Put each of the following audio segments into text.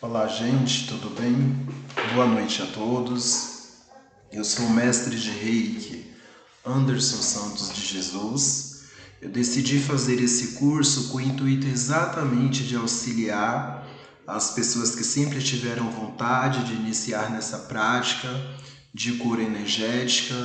Olá, gente, tudo bem? Boa noite a todos. Eu sou o mestre de Reiki, Anderson Santos de Jesus. Eu decidi fazer esse curso com o intuito exatamente de auxiliar as pessoas que sempre tiveram vontade de iniciar nessa prática de cura energética,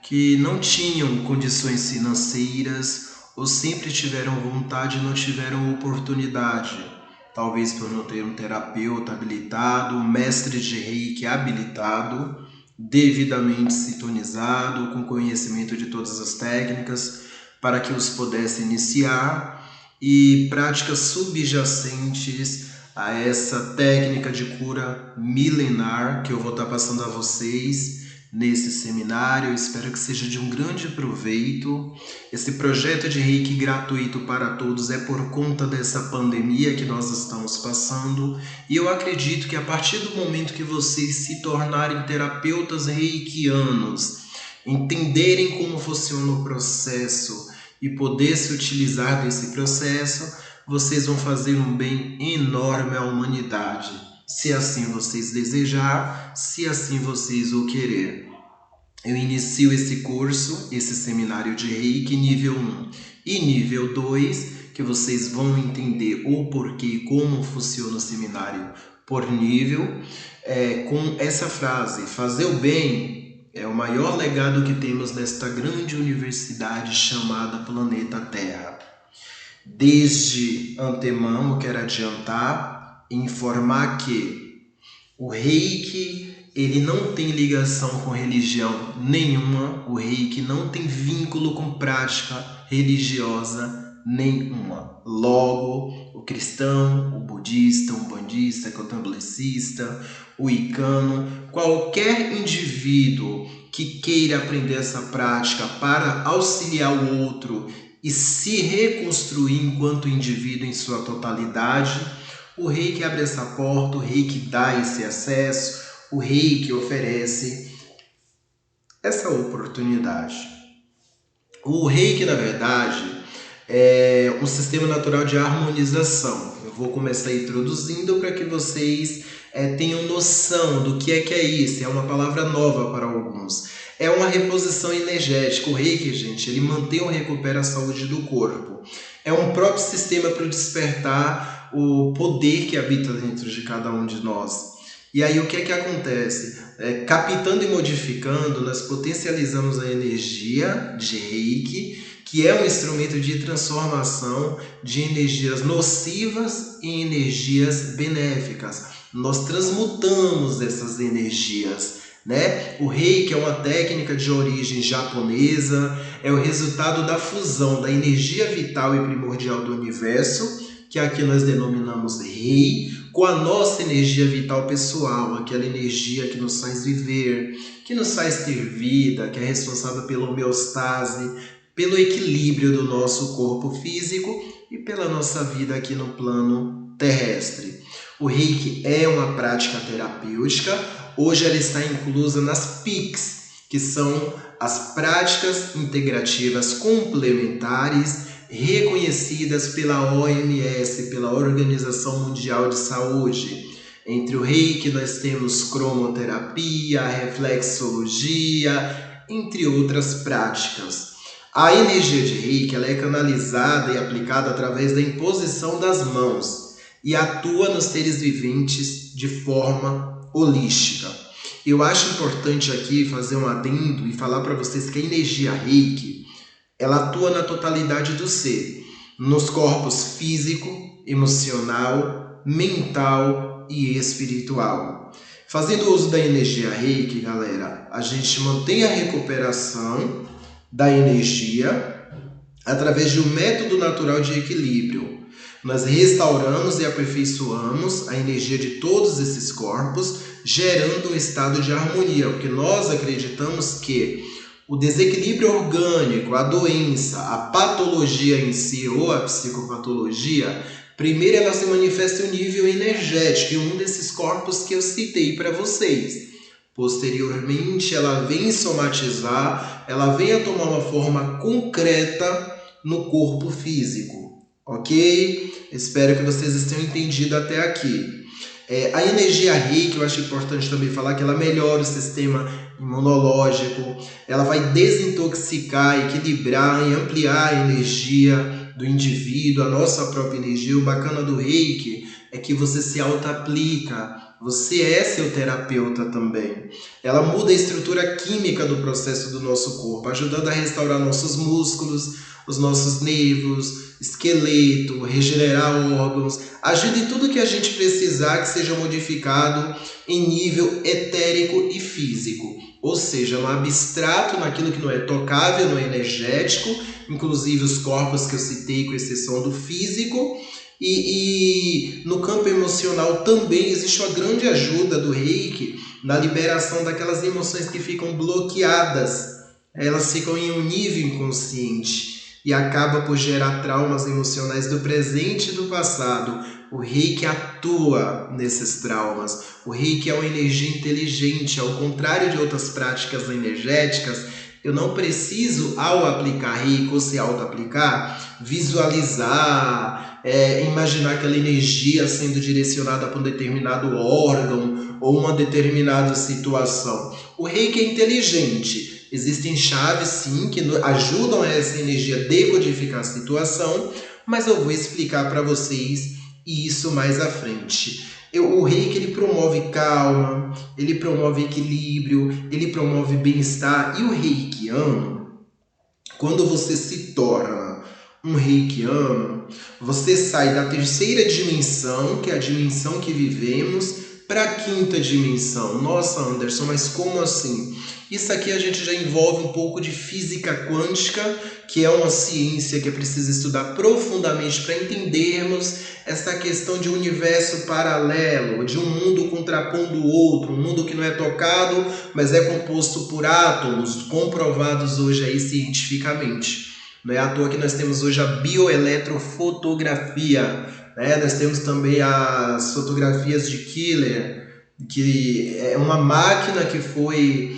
que não tinham condições financeiras ou sempre tiveram vontade e não tiveram oportunidade. Talvez por não ter um terapeuta habilitado, um mestre de Reiki habilitado, devidamente sintonizado, com conhecimento de todas as técnicas, para que os pudesse iniciar, e práticas subjacentes a essa técnica de cura milenar que eu vou estar passando a vocês nesse seminário. Eu espero que seja de um grande proveito. Esse projeto de Reiki gratuito para todos é por conta dessa pandemia que nós estamos passando, e eu acredito que a partir do momento que vocês se tornarem terapeutas reikianos, entenderem como funciona o processo e poder se utilizar desse processo, vocês vão fazer um bem enorme à humanidade, se assim vocês desejar, se assim vocês o querer. Eu inicio esse curso, esse seminário de Reiki nível 1 e nível 2, que vocês vão entender o porquê e como funciona o seminário por nível, com essa frase: fazer o bem é o maior legado que temos nesta grande universidade chamada Planeta Terra. Desde antemão, eu quero adiantar e informar que o Reiki, ele não tem ligação com religião nenhuma. O Reiki não tem vínculo com prática religiosa nenhuma. Logo, o cristão, o budista, o umbandista, o candomblessista, o wicano, qualquer indivíduo que queira aprender essa prática para auxiliar o outro e se reconstruir enquanto indivíduo em sua totalidade, o Reiki abre essa porta, o Reiki dá esse acesso, o Reiki oferece essa oportunidade. O Reiki, na verdade, é um sistema natural de harmonização. Eu vou começar introduzindo para que vocês tenham noção do que é isso. É uma palavra nova para alguns. É uma reposição energética. O Reiki, gente, ele mantém ou recupera a saúde do corpo. É um próprio sistema para despertar o poder que habita dentro de cada um de nós. E aí o que é que acontece? Captando e modificando, nós potencializamos a energia de Reiki, que é um instrumento de transformação de energias nocivas em energias benéficas. Nós transmutamos essas energias, né? O Reiki é uma técnica de origem japonesa, é o resultado da fusão da energia vital e primordial do universo, que aqui nós denominamos Rei, com a nossa energia vital pessoal, aquela energia que nos faz viver, que nos faz ter vida, que é responsável pela homeostase, pelo equilíbrio do nosso corpo físico e pela nossa vida aqui no plano terrestre. O Reiki é uma prática terapêutica. Hoje ela está inclusa nas PICs, que são as práticas integrativas complementares reconhecidas pela OMS, pela Organização Mundial de Saúde. Entre o Reiki nós temos cromoterapia, reflexologia, entre outras práticas. A energia de Reiki ela é canalizada e aplicada através da imposição das mãos e atua nos seres viventes de forma holística. Eu acho importante aqui fazer um adendo e falar para vocês que a energia Reiki ela atua na totalidade do ser, nos corpos físico, emocional, mental e espiritual. Fazendo uso da energia Reiki, galera, a gente mantém a recuperação da energia através de um método natural de equilíbrio. Nós restauramos e aperfeiçoamos a energia de todos esses corpos, gerando um estado de harmonia, porque nós acreditamos que o desequilíbrio orgânico, a doença, a patologia em si ou a psicopatologia, primeiro ela se manifesta em um nível energético, em um desses corpos que eu citei para vocês. Posteriormente, ela vem somatizar, ela vem a tomar uma forma concreta no corpo físico, ok? Espero que vocês tenham entendido até aqui. A energia Reiki, eu acho importante também falar que ela melhora o sistema imunológico, ela vai desintoxicar, equilibrar e ampliar a energia do indivíduo, a nossa própria energia. O bacana do Reiki é que você se auto-aplica, você é seu terapeuta também. Ela muda a estrutura química do processo do nosso corpo, ajudando a restaurar nossos músculos, os nossos nervos, esqueleto, regenerar órgãos, ajuda em tudo que a gente precisar que seja modificado em nível etérico e físico. Ou seja, no abstrato, naquilo que não é tocável, no energético, inclusive os corpos que eu citei, com exceção do físico. E no campo emocional também existe uma grande ajuda do Reiki na liberação daquelas emoções que ficam bloqueadas. Elas ficam em um nível inconsciente e acaba por gerar traumas emocionais do presente e do passado. O Reiki atua nesses traumas. O Reiki é uma energia inteligente, ao contrário de outras práticas energéticas. Eu não preciso, ao aplicar Reiki ou se auto-aplicar, visualizar, imaginar aquela energia sendo direcionada para um determinado órgão ou uma determinada situação. O Reiki é inteligente. Existem chaves, sim, que ajudam essa energia a decodificar a situação, mas eu vou explicar para vocês isso mais à frente. O Reiki, ele promove calma, ele promove equilíbrio, ele promove bem-estar. E o reikiano, quando você se torna um reikiano, você sai da terceira dimensão, que é a dimensão que vivemos, para a quinta dimensão. Nossa, Anderson, mas como assim? Isso aqui a gente já envolve um pouco de física quântica, que é uma ciência que é preciso estudar profundamente para entendermos essa questão de um universo paralelo, de um mundo contrapondo o outro, um mundo que não é tocado, mas é composto por átomos, comprovados hoje aí cientificamente. Não é à toa que nós temos hoje a bioeletrofotografia, né? Nós temos também as fotografias de Killer, que é uma máquina que foi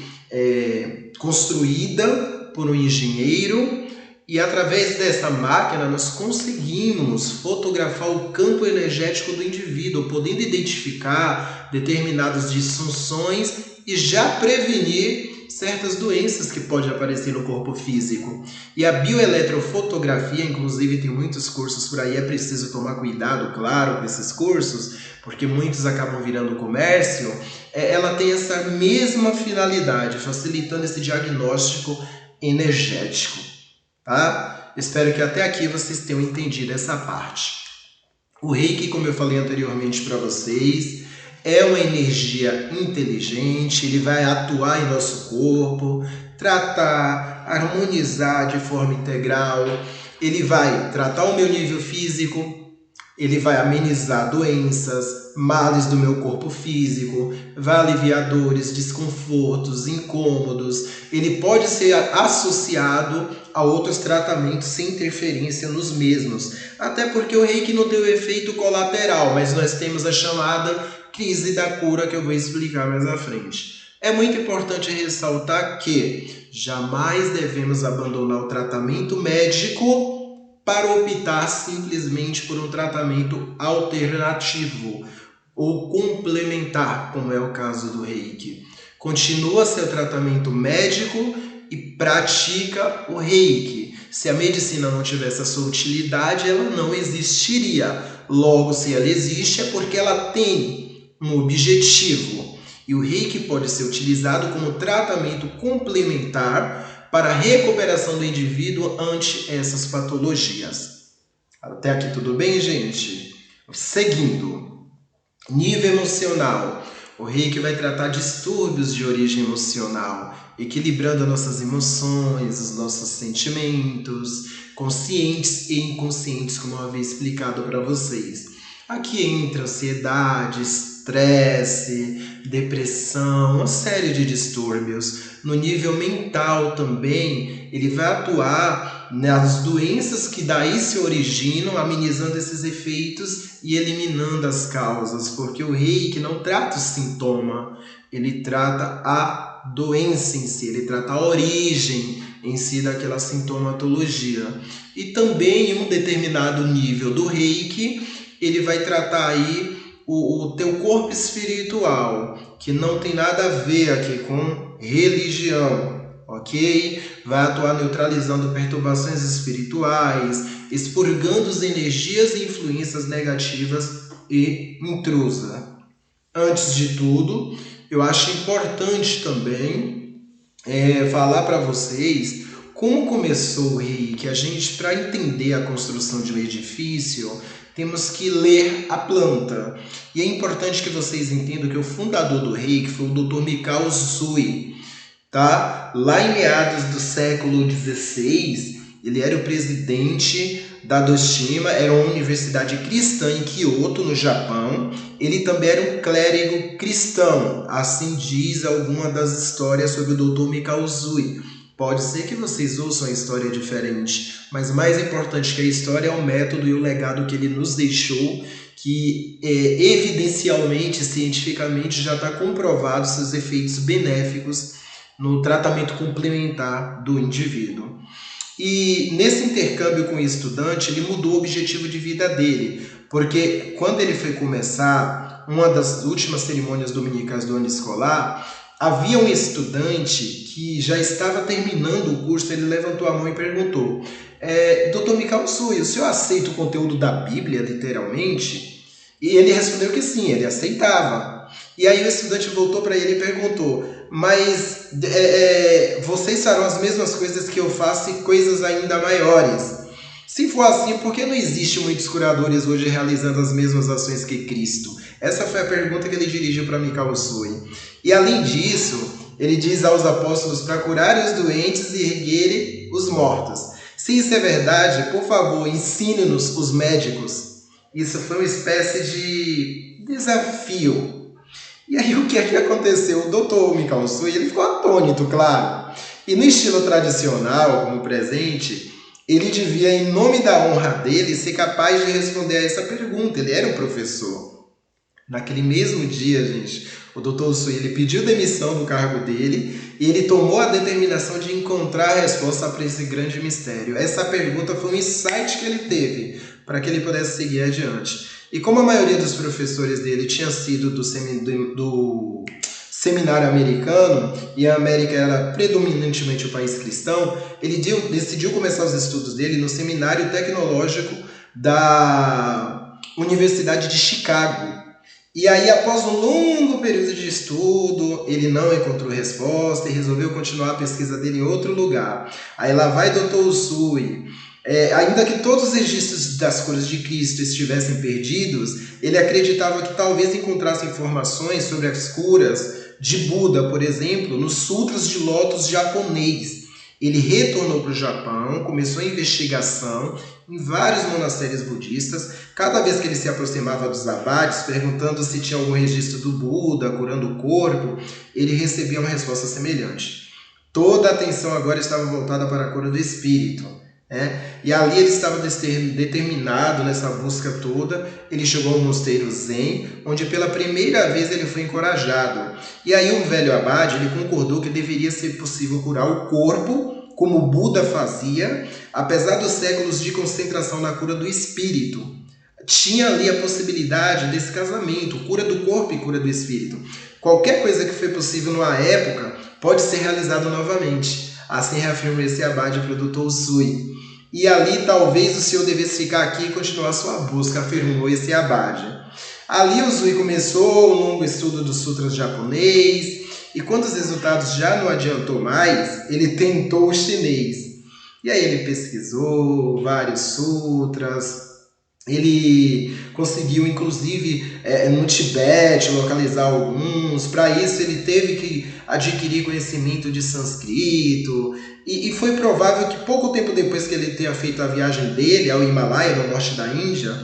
construída por um engenheiro, e através dessa máquina nós conseguimos fotografar o campo energético do indivíduo, podendo identificar determinadas disfunções e já prevenir certas doenças que podem aparecer no corpo físico. E a bioeletrofotografia, inclusive, tem muitos cursos por aí, é preciso tomar cuidado, claro, com esses cursos, porque muitos acabam virando comércio. Ela tem essa mesma finalidade, facilitando esse diagnóstico energético, tá? Espero que até aqui vocês tenham entendido essa parte. O Reiki, como eu falei anteriormente para vocês, é uma energia inteligente, ele vai atuar em nosso corpo, tratar, harmonizar de forma integral, ele vai tratar o meu nível físico, ele vai amenizar doenças, males do meu corpo físico, vai aliviar dores, desconfortos, incômodos. Ele pode ser associado a outros tratamentos sem interferência nos mesmos. Até porque o Reiki não tem o efeito colateral, mas nós temos a chamada crise da cura, que eu vou explicar mais à frente. É muito importante ressaltar que jamais devemos abandonar o tratamento médico para optar simplesmente por um tratamento alternativo ou complementar, como é o caso do Reiki. Continua seu tratamento médico e pratica o Reiki. Se a medicina não tivesse a sua utilidade, ela não existiria. Logo, se ela existe, é porque ela tem um objetivo. E o Reiki pode ser utilizado como tratamento complementar para a recuperação do indivíduo ante essas patologias. Até aqui tudo bem, gente? Seguindo, nível emocional. O Reiki vai tratar distúrbios de origem emocional, equilibrando nossas emoções, os nossos sentimentos, conscientes e inconscientes, como eu havia explicado para vocês. Aqui entra ansiedade, estresse, depressão, uma série de distúrbios. No nível mental também, ele vai atuar nas doenças que daí se originam, amenizando esses efeitos e eliminando as causas, porque o Reiki não trata o sintoma, ele trata a doença em si, ele trata a origem em si daquela sintomatologia. E também em um determinado nível do Reiki, ele vai tratar aí o teu corpo espiritual, que não tem nada a ver aqui com religião, ok? Vai atuar neutralizando perturbações espirituais, expurgando as energias e influências negativas e intrusas. Antes de tudo, eu acho importante também falar para vocês como começou o reiki. A gente, para entender a construção de um edifício, temos que ler a planta. E é importante que vocês entendam que o fundador do reiki foi o Dr. Mikao Usui, tá? Lá em meados do século XVI, ele era o presidente da Doshima, era uma universidade cristã em Kyoto, no Japão. Ele também era um clérigo cristão, assim diz alguma das histórias sobre o Dr. Mikao Usui. Pode ser que vocês ouçam a história diferente, mas mais importante que a história é o método e o legado que ele nos deixou, que evidencialmente, cientificamente, já está comprovado seus efeitos benéficos no tratamento complementar do indivíduo. E nesse intercâmbio com o estudante, ele mudou o objetivo de vida dele, porque quando ele foi começar uma das últimas cerimônias dominicais do ano escolar, havia um estudante que já estava terminando o curso. Ele levantou a mão e perguntou: Dr. Mikao Usui, o senhor aceita o conteúdo da Bíblia, literalmente? E ele respondeu que sim, ele aceitava. E aí o estudante voltou para ele e perguntou: mas vocês farão as mesmas coisas que eu faço e coisas ainda maiores? Se for assim, por que não existe muitos curadores hoje realizando as mesmas ações que Cristo? Essa foi a pergunta que ele dirigiu para Mikao Usui. E além disso, ele diz aos apóstolos para curarem os doentes e erguerem os mortos. Se isso é verdade, por favor, ensine-nos os médicos. Isso foi uma espécie de desafio. E aí o que é que aconteceu? O Dr. Mikao Usui, ele ficou atônito, claro. E no estilo tradicional, como presente, ele devia, em nome da honra dele, ser capaz de responder a essa pergunta. Ele era um professor. Naquele mesmo dia, gente, o Dr. Usui, ele pediu demissão do cargo dele e ele tomou a determinação de encontrar a resposta para esse grande mistério. Essa pergunta foi um insight que ele teve para que ele pudesse seguir adiante. E como a maioria dos professores dele tinha sido do seminário americano, e a América era predominantemente o país cristão, ele decidiu começar os estudos dele no Seminário Tecnológico da Universidade de Chicago. E aí, após um longo período de estudo, ele não encontrou resposta e resolveu continuar a pesquisa dele em outro lugar. Aí lá vai Dr. Usui. Ainda que todos os registros das curas de Cristo estivessem perdidos, ele acreditava que talvez encontrasse informações sobre as curas de Buda, por exemplo, nos sutras de lótus japonês. Ele retornou para o Japão, começou a investigação em vários monastérios budistas. Cada vez que ele se aproximava dos abades, perguntando se tinha algum registro do Buda curando o corpo, ele recebia uma resposta semelhante. Toda a atenção agora estava voltada para a cura do espírito. E ali ele estava determinado nessa busca toda. Ele chegou ao mosteiro Zen, onde pela primeira vez ele foi encorajado. E aí um velho abade, ele concordou que deveria ser possível curar o corpo, como Buda fazia, apesar dos séculos de concentração na cura do espírito. Tinha ali a possibilidade desse casamento, cura do corpo e cura do espírito. Qualquer coisa que foi possível numa época pode ser realizada novamente. Assim reafirma esse abade para o Dr. Usui. E ali talvez o senhor devesse ficar aqui e continuar sua busca, afirmou esse abade. Ali o Usui começou um longo estudo dos sutras japonês, e quando os resultados já não adiantou mais, ele tentou o chinês. E aí ele pesquisou vários sutras, ele conseguiu inclusive no Tibete localizar alguns. Para isso ele teve que adquirir conhecimento de sânscrito, e foi provável que pouco tempo depois que ele tenha feito a viagem dele ao Himalaia, no norte da Índia,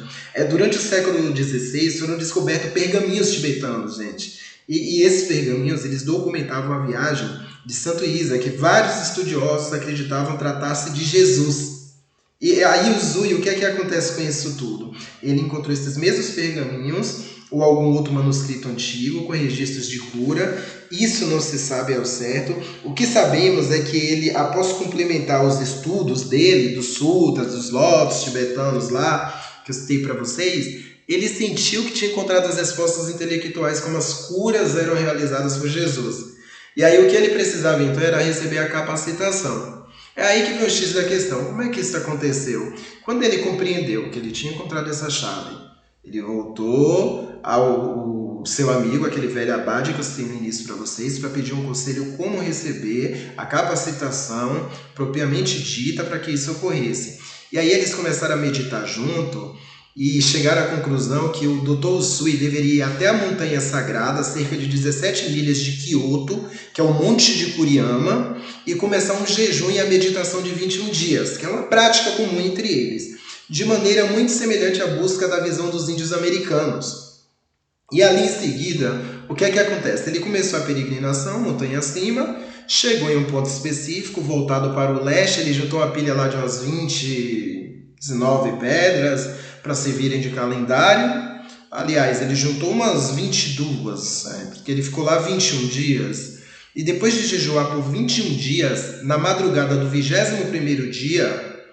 durante o século XVI foram descobertos pergaminhos tibetanos, gente. E esses pergaminhos, eles documentavam a viagem de Santo Isa, que vários estudiosos acreditavam tratar-se de Jesus. E aí o Usui, o que é que acontece com isso tudo? Ele encontrou esses mesmos pergaminhos, ou algum outro manuscrito antigo com registros de cura. Isso não se sabe ao certo. O que sabemos é que ele, após complementar os estudos dele, dos sutras, dos lótus tibetanos lá, que eu citei para vocês, ele sentiu que tinha encontrado as respostas intelectuais como as curas eram realizadas por Jesus. E aí o que ele precisava então era receber a capacitação. É aí que vem o X da questão. Como é que isso aconteceu? Quando ele compreendeu que ele tinha encontrado essa chave, ele voltou ao seu amigo, aquele velho abade que eu citei no início para vocês, para pedir um conselho como receber a capacitação propriamente dita para que isso ocorresse. E aí eles começaram a meditar junto e chegaram à conclusão que o Dr. Usui deveria ir até a montanha sagrada, cerca de 17 milhas de Kyoto, que é o Monte de Kuriyama, e começar um jejum e a meditação de 21 dias, que é uma prática comum entre eles, de maneira muito semelhante à busca da visão dos índios americanos. E ali em seguida, o que é que acontece? Ele começou a peregrinação, montanha acima, chegou em um ponto específico, voltado para o leste, ele juntou uma pilha lá de umas 19 pedras, para servirem de calendário. Aliás, ele juntou umas 22, porque ele ficou lá 21 dias. E depois de jejuar por 21 dias, na madrugada do 21º dia,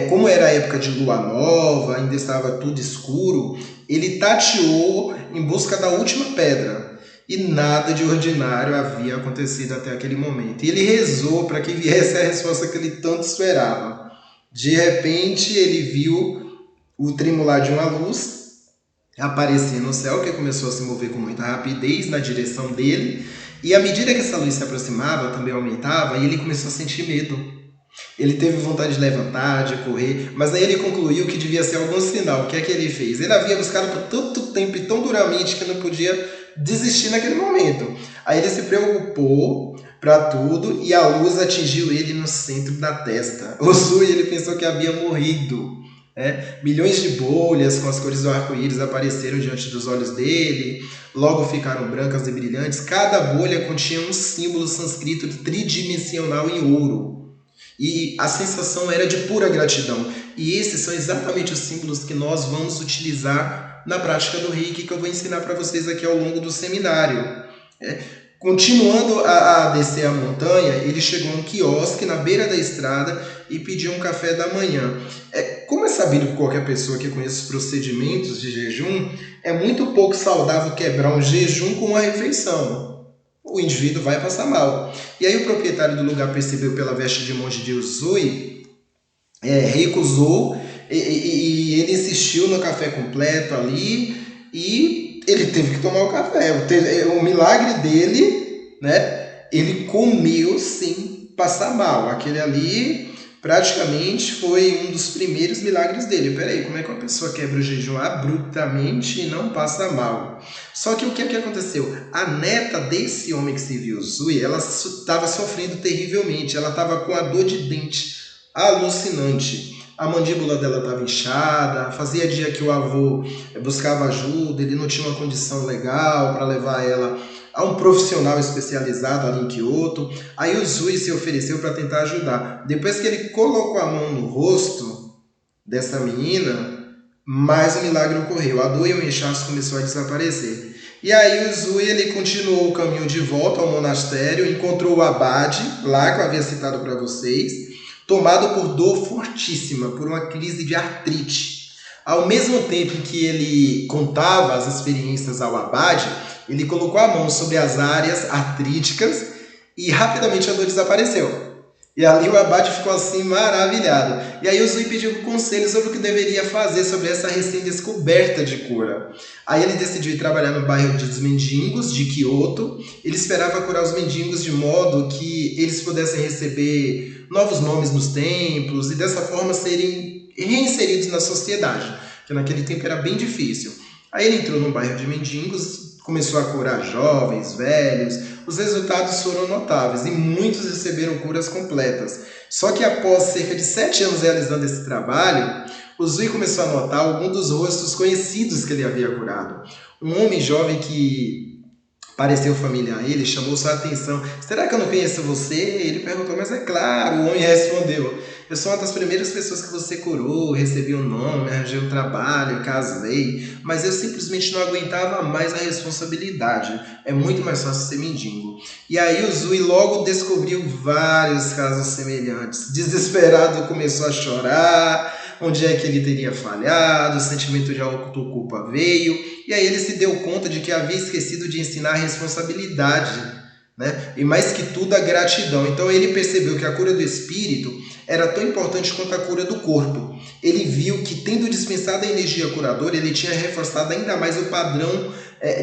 como era a época de lua nova, ainda estava tudo escuro, ele tateou em busca da última pedra. E nada de ordinário havia acontecido até aquele momento. E ele rezou para que viesse a resposta que ele tanto esperava. De repente, ele viu o tremular de uma luz aparecer no céu, que começou a se mover com muita rapidez na direção dele, e à medida que essa luz se aproximava, também aumentava, e ele começou a sentir medo. Ele teve vontade de levantar, de correr, mas aí ele concluiu que devia ser algum sinal. O que é que ele fez? Ele havia buscado por tanto tempo e tão duramente que não podia desistir naquele momento. Aí ele se preocupou para tudo e a luz atingiu ele no centro da testa. O Usui, ele pensou que havia morrido. Milhões de bolhas com as cores do arco-íris apareceram diante dos olhos dele, logo ficaram brancas e brilhantes. Cada bolha continha um símbolo sânscrito tridimensional em ouro. E a sensação era de pura gratidão. E esses são exatamente os símbolos que nós vamos utilizar na prática do Reiki, que eu vou ensinar para vocês aqui ao longo do seminário. Continuando a descer a montanha, ele chegou a um quiosque na beira da estrada e pediu um café da manhã. Como é sabido por qualquer pessoa que conhece os procedimentos de jejum, é muito pouco saudável quebrar um jejum com uma refeição. O indivíduo vai passar mal. E aí o proprietário do lugar percebeu pela veste de monge de Usui, recusou e ele insistiu no café completo ali e ele teve que tomar o café. O milagre dele, ele comeu sem passar mal. Aquele ali praticamente foi um dos primeiros milagres dele. Peraí, como é que uma pessoa quebra o jejum abruptamente e não passa mal? Só que o que é que aconteceu? A neta desse homem que serviu Usui, ela estava sofrendo terrivelmente. Ela estava com a dor de dente alucinante. A mandíbula dela estava inchada, fazia dia que o avô buscava ajuda, ele não tinha uma condição legal para levar ela a um profissional especializado ali em Kyoto. Aí o Usui se ofereceu para tentar ajudar. Depois que ele colocou a mão no rosto dessa menina, mais um milagre ocorreu. A dor e o inchaço começou a desaparecer. E aí o Usui, ele continuou o caminho de volta ao monastério, encontrou o abade, lá que eu havia citado para vocês, tomado por dor fortíssima, por uma crise de artrite. Ao mesmo tempo que ele contava as experiências ao abade, ele colocou a mão sobre as áreas artríticas e rapidamente a dor desapareceu. E ali o abade ficou assim maravilhado. E aí o Usui pediu conselho sobre o que deveria fazer sobre essa recém-descoberta de cura. Aí ele decidiu ir trabalhar no bairro dos mendigos de Kyoto. Ele esperava curar os mendigos de modo que eles pudessem receber novos nomes nos templos e dessa forma serem reinseridos na sociedade, que naquele tempo era bem difícil. Aí ele entrou num bairro de mendigos, começou a curar jovens, velhos. Os resultados foram notáveis e muitos receberam curas completas. Só que após cerca de 7 anos realizando esse trabalho, o Usui começou a notar alguns dos rostos conhecidos que ele havia curado. Um homem jovem que pareceu familiar a ele, chamou sua atenção. Será que eu não conheço você? Ele perguntou, mas é claro. O homem respondeu, eu sou uma das primeiras pessoas que você curou, recebi um nome, arranjei um trabalho, casei, mas eu simplesmente não aguentava mais a responsabilidade. É muito mais fácil ser mendigo. E aí o Usui logo descobriu vários casos semelhantes. Desesperado, começou a chorar, onde é que ele teria falhado, o sentimento de autoculpa veio, e aí ele se deu conta de que havia esquecido de ensinar a responsabilidade, né? E mais que tudo a gratidão. Então ele percebeu que a cura do espírito era tão importante quanto a cura do corpo. Ele viu que, tendo dispensado a energia curadora, ele tinha reforçado ainda mais o padrão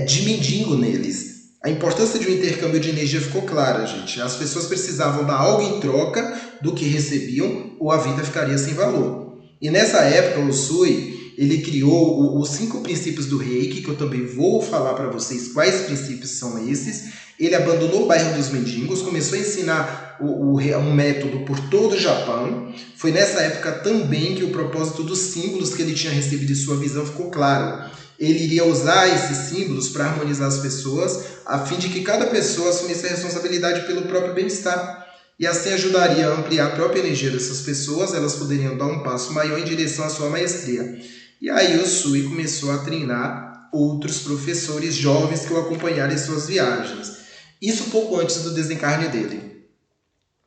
de mendigo neles. A importância de um intercâmbio de energia ficou clara, gente. As pessoas precisavam dar algo em troca do que recebiam, ou a vida ficaria sem valor. E nessa época, o Usui, ele criou os 5 princípios do Reiki, que eu também vou falar para vocês quais princípios são esses. Ele abandonou o bairro dos mendigos, começou a ensinar um método por todo o Japão. Foi nessa época também que o propósito dos símbolos que ele tinha recebido em sua visão ficou claro. Ele iria usar esses símbolos para harmonizar as pessoas, a fim de que cada pessoa assumisse a responsabilidade pelo próprio bem-estar. E assim ajudaria a ampliar a própria energia dessas pessoas, elas poderiam dar um passo maior em direção à sua maestria. E aí o Usui começou a treinar outros professores jovens que o acompanharam em suas viagens. Isso pouco antes do desencarne dele.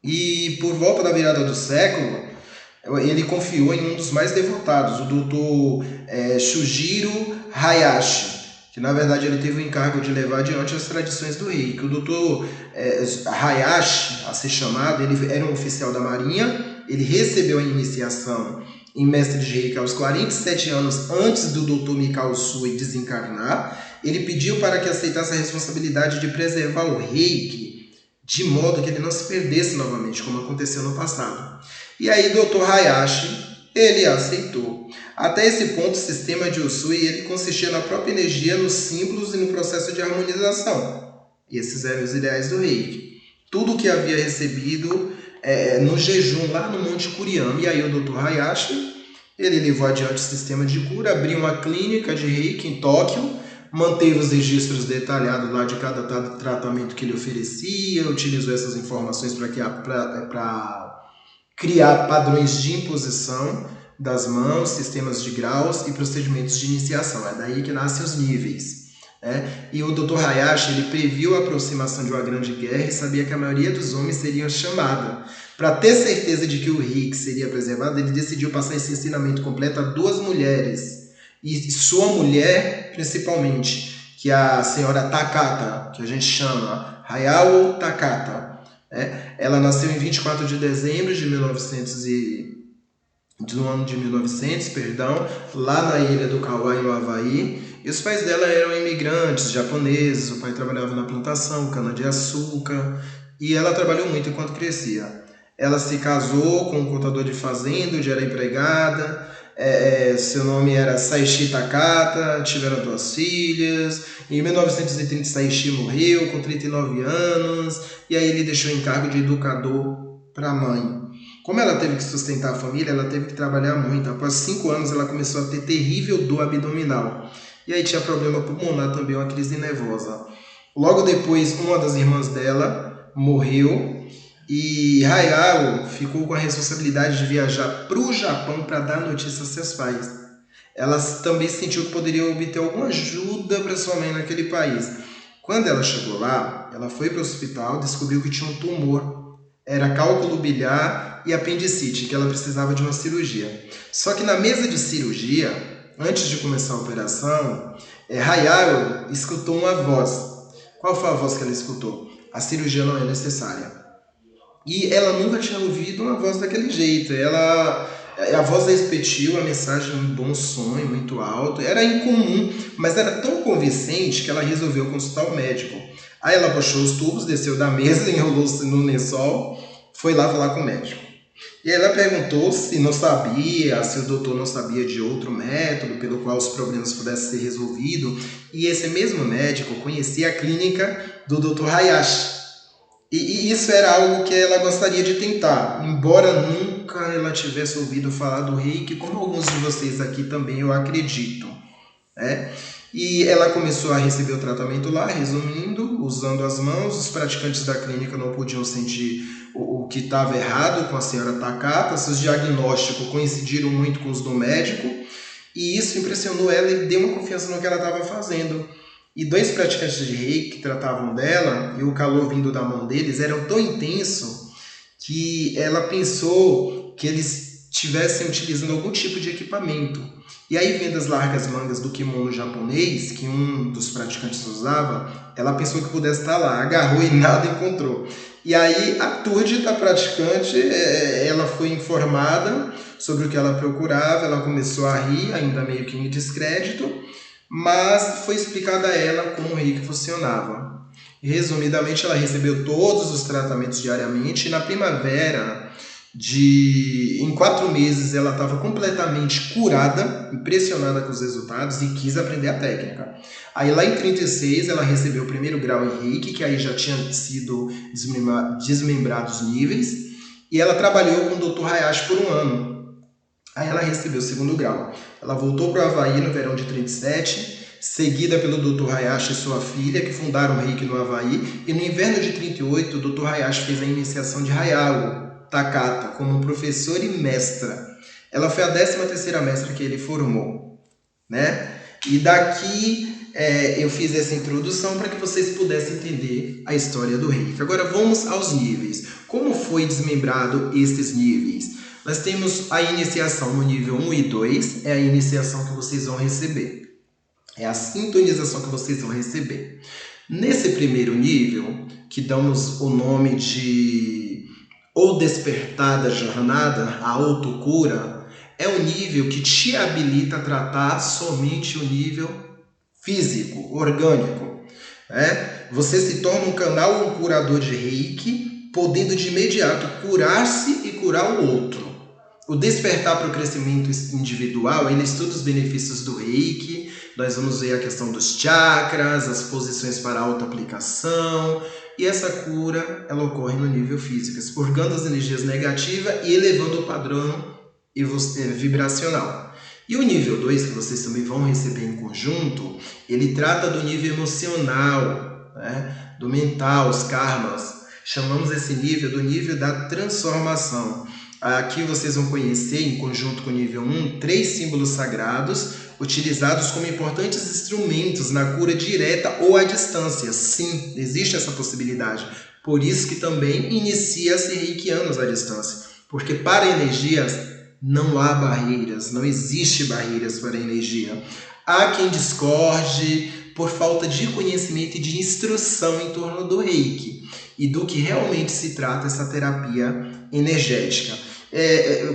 E por volta da virada do século, ele confiou em um dos mais devotados, o Dr. Shujiro Hayashi, que na verdade ele teve o encargo de levar adiante as tradições do Reiki. O Dr. Hayashi, a ser chamado, ele era um oficial da Marinha, ele recebeu a iniciação em mestre de Reiki aos 47 anos antes do Dr. Mikao Usui desencarnar. Ele pediu para que aceitasse a responsabilidade de preservar o Reiki de modo que ele não se perdesse novamente, como aconteceu no passado. E aí Dr. Hayashi, ele aceitou. Até esse ponto, o sistema de Usui ele consistia na própria energia, nos símbolos e no processo de harmonização. E esses eram os ideais do Reiki. Tudo que havia recebido no jejum lá no Monte Kuriyama. E aí o Dr. Hayashi, ele levou adiante o sistema de cura, abriu uma clínica de Reiki em Tóquio, manteve os registros detalhados lá de cada tratamento que ele oferecia, utilizou essas informações para criar padrões de imposição das mãos, sistemas de graus e procedimentos de iniciação. É daí que nascem os níveis. E o Dr. Hayashi ele previu a aproximação de uma grande guerra e sabia que a maioria dos homens seria chamada. Para ter certeza de que o Reiki seria preservado, ele decidiu passar esse ensinamento completo a 2 mulheres. E sua mulher, principalmente, que é a senhora Takata, que a gente chama Hayao Takata. Ela nasceu em 24 de dezembro do ano de 1900, lá na ilha do Kauai, no Havaí. E os pais dela eram imigrantes japoneses, o pai trabalhava na plantação, cana-de-açúcar, e ela trabalhou muito enquanto crescia. Ela se casou com um contador de fazenda, onde era empregada. Seu nome era Saishi Takata, tiveram 2 filhas. Em 1930 Saishi morreu com 39 anos, e aí ele deixou o encargo de educador para a mãe. Como ela teve que sustentar a família, ela teve que trabalhar muito. Após 5 anos ela começou a ter terrível dor abdominal. E aí tinha problema pulmonar também, uma crise nervosa. Logo depois, uma das irmãs dela morreu, e Hayao ficou com a responsabilidade de viajar para o Japão para dar notícia aos seus pais. Ela também sentiu que poderia obter alguma ajuda para sua mãe naquele país. Quando ela chegou lá, ela foi para o hospital, descobriu que tinha um tumor. Era cálculo biliar e apendicite, que ela precisava de uma cirurgia. Só que na mesa de cirurgia, antes de começar a operação, Hayao escutou uma voz. Qual foi a voz que ela escutou? A cirurgia não é necessária. E ela nunca tinha ouvido uma voz daquele jeito. A voz repetiu a mensagem em bom som, muito alto. Era incomum, mas era tão convincente que ela resolveu consultar o médico. Aí ela puxou os tubos, desceu da mesa, enrolou-se no lençol, foi lá falar com o médico. E aí ela perguntou se o doutor não sabia de outro método pelo qual os problemas pudessem ser resolvidos. E esse mesmo médico conhecia a clínica do Dr. Hayashi. E isso era algo que ela gostaria de tentar, embora nunca ela tivesse ouvido falar do Reiki, como alguns de vocês aqui também eu acredito. E ela começou a receber o tratamento lá, resumindo, usando as mãos. Os praticantes da clínica não podiam sentir o que estava errado com a senhora Takata. Seus diagnósticos coincidiram muito com os do médico, e isso impressionou ela e deu uma confiança no que ela estava fazendo. E 2 praticantes de Reiki que tratavam dela, e o calor vindo da mão deles, eram tão intenso que ela pensou que eles estivessem utilizando algum tipo de equipamento. E aí, vendo as largas mangas do kimono japonês, que um dos praticantes usava, ela pensou que pudesse estar lá, agarrou e nada encontrou. E aí, a túrgida praticante, ela foi informada sobre o que ela procurava, ela começou a rir, ainda meio que em descrédito, mas foi explicado a ela como o reiki funcionava. Resumidamente, ela recebeu todos os tratamentos diariamente e na primavera, em 4 meses, ela estava completamente curada, impressionada com os resultados e quis aprender a técnica. Aí lá em 36 ela recebeu o primeiro grau em reiki, que aí já tinha sido desmembrados os níveis, e ela trabalhou com o Dr. Hayashi por 1 ano. Aí ela recebeu o segundo grau. Ela voltou para o Havaí no verão de 37, seguida pelo Dr. Hayashi e sua filha, que fundaram o reiki no Havaí, e no inverno de 38 o Dr. Hayashi fez a iniciação de Hayao Takata como professora e mestra. Ela foi a 13ª mestra que ele formou, né? E daqui eu fiz essa introdução para que vocês pudessem entender a história do reiki. Agora vamos aos níveis. Como foi desmembrado estes níveis? Nós temos a iniciação no nível 1 e 2, é a iniciação que vocês vão receber. É a sintonização que vocês vão receber. Nesse primeiro nível, que damos o nome de O Despertar da Jornada, a autocura, é o nível que te habilita a tratar somente o nível físico, orgânico. Você se torna um canal ou um curador de reiki, podendo de imediato curar-se e curar o outro. O despertar para o crescimento individual, ele estuda os benefícios do reiki. Nós vamos ver a questão dos chakras, as posições para auto-aplicação. E essa cura, ela ocorre no nível físico, expurgando as energias negativas e elevando o padrão vibracional. E o nível 2, que vocês também vão receber em conjunto, ele trata do nível emocional, né? Do mental, os karmas. Chamamos esse nível do nível da transformação. Aqui vocês vão conhecer, em conjunto com o nível 1, 3 símbolos sagrados, utilizados como importantes instrumentos na cura direta ou à distância. Sim, existe essa possibilidade. Por isso que também inicia-se reikianos à distância. Porque para energias não há barreiras, não existe barreiras para energia. Há quem discorde por falta de conhecimento e de instrução em torno do reiki e do que realmente se trata essa terapia energética.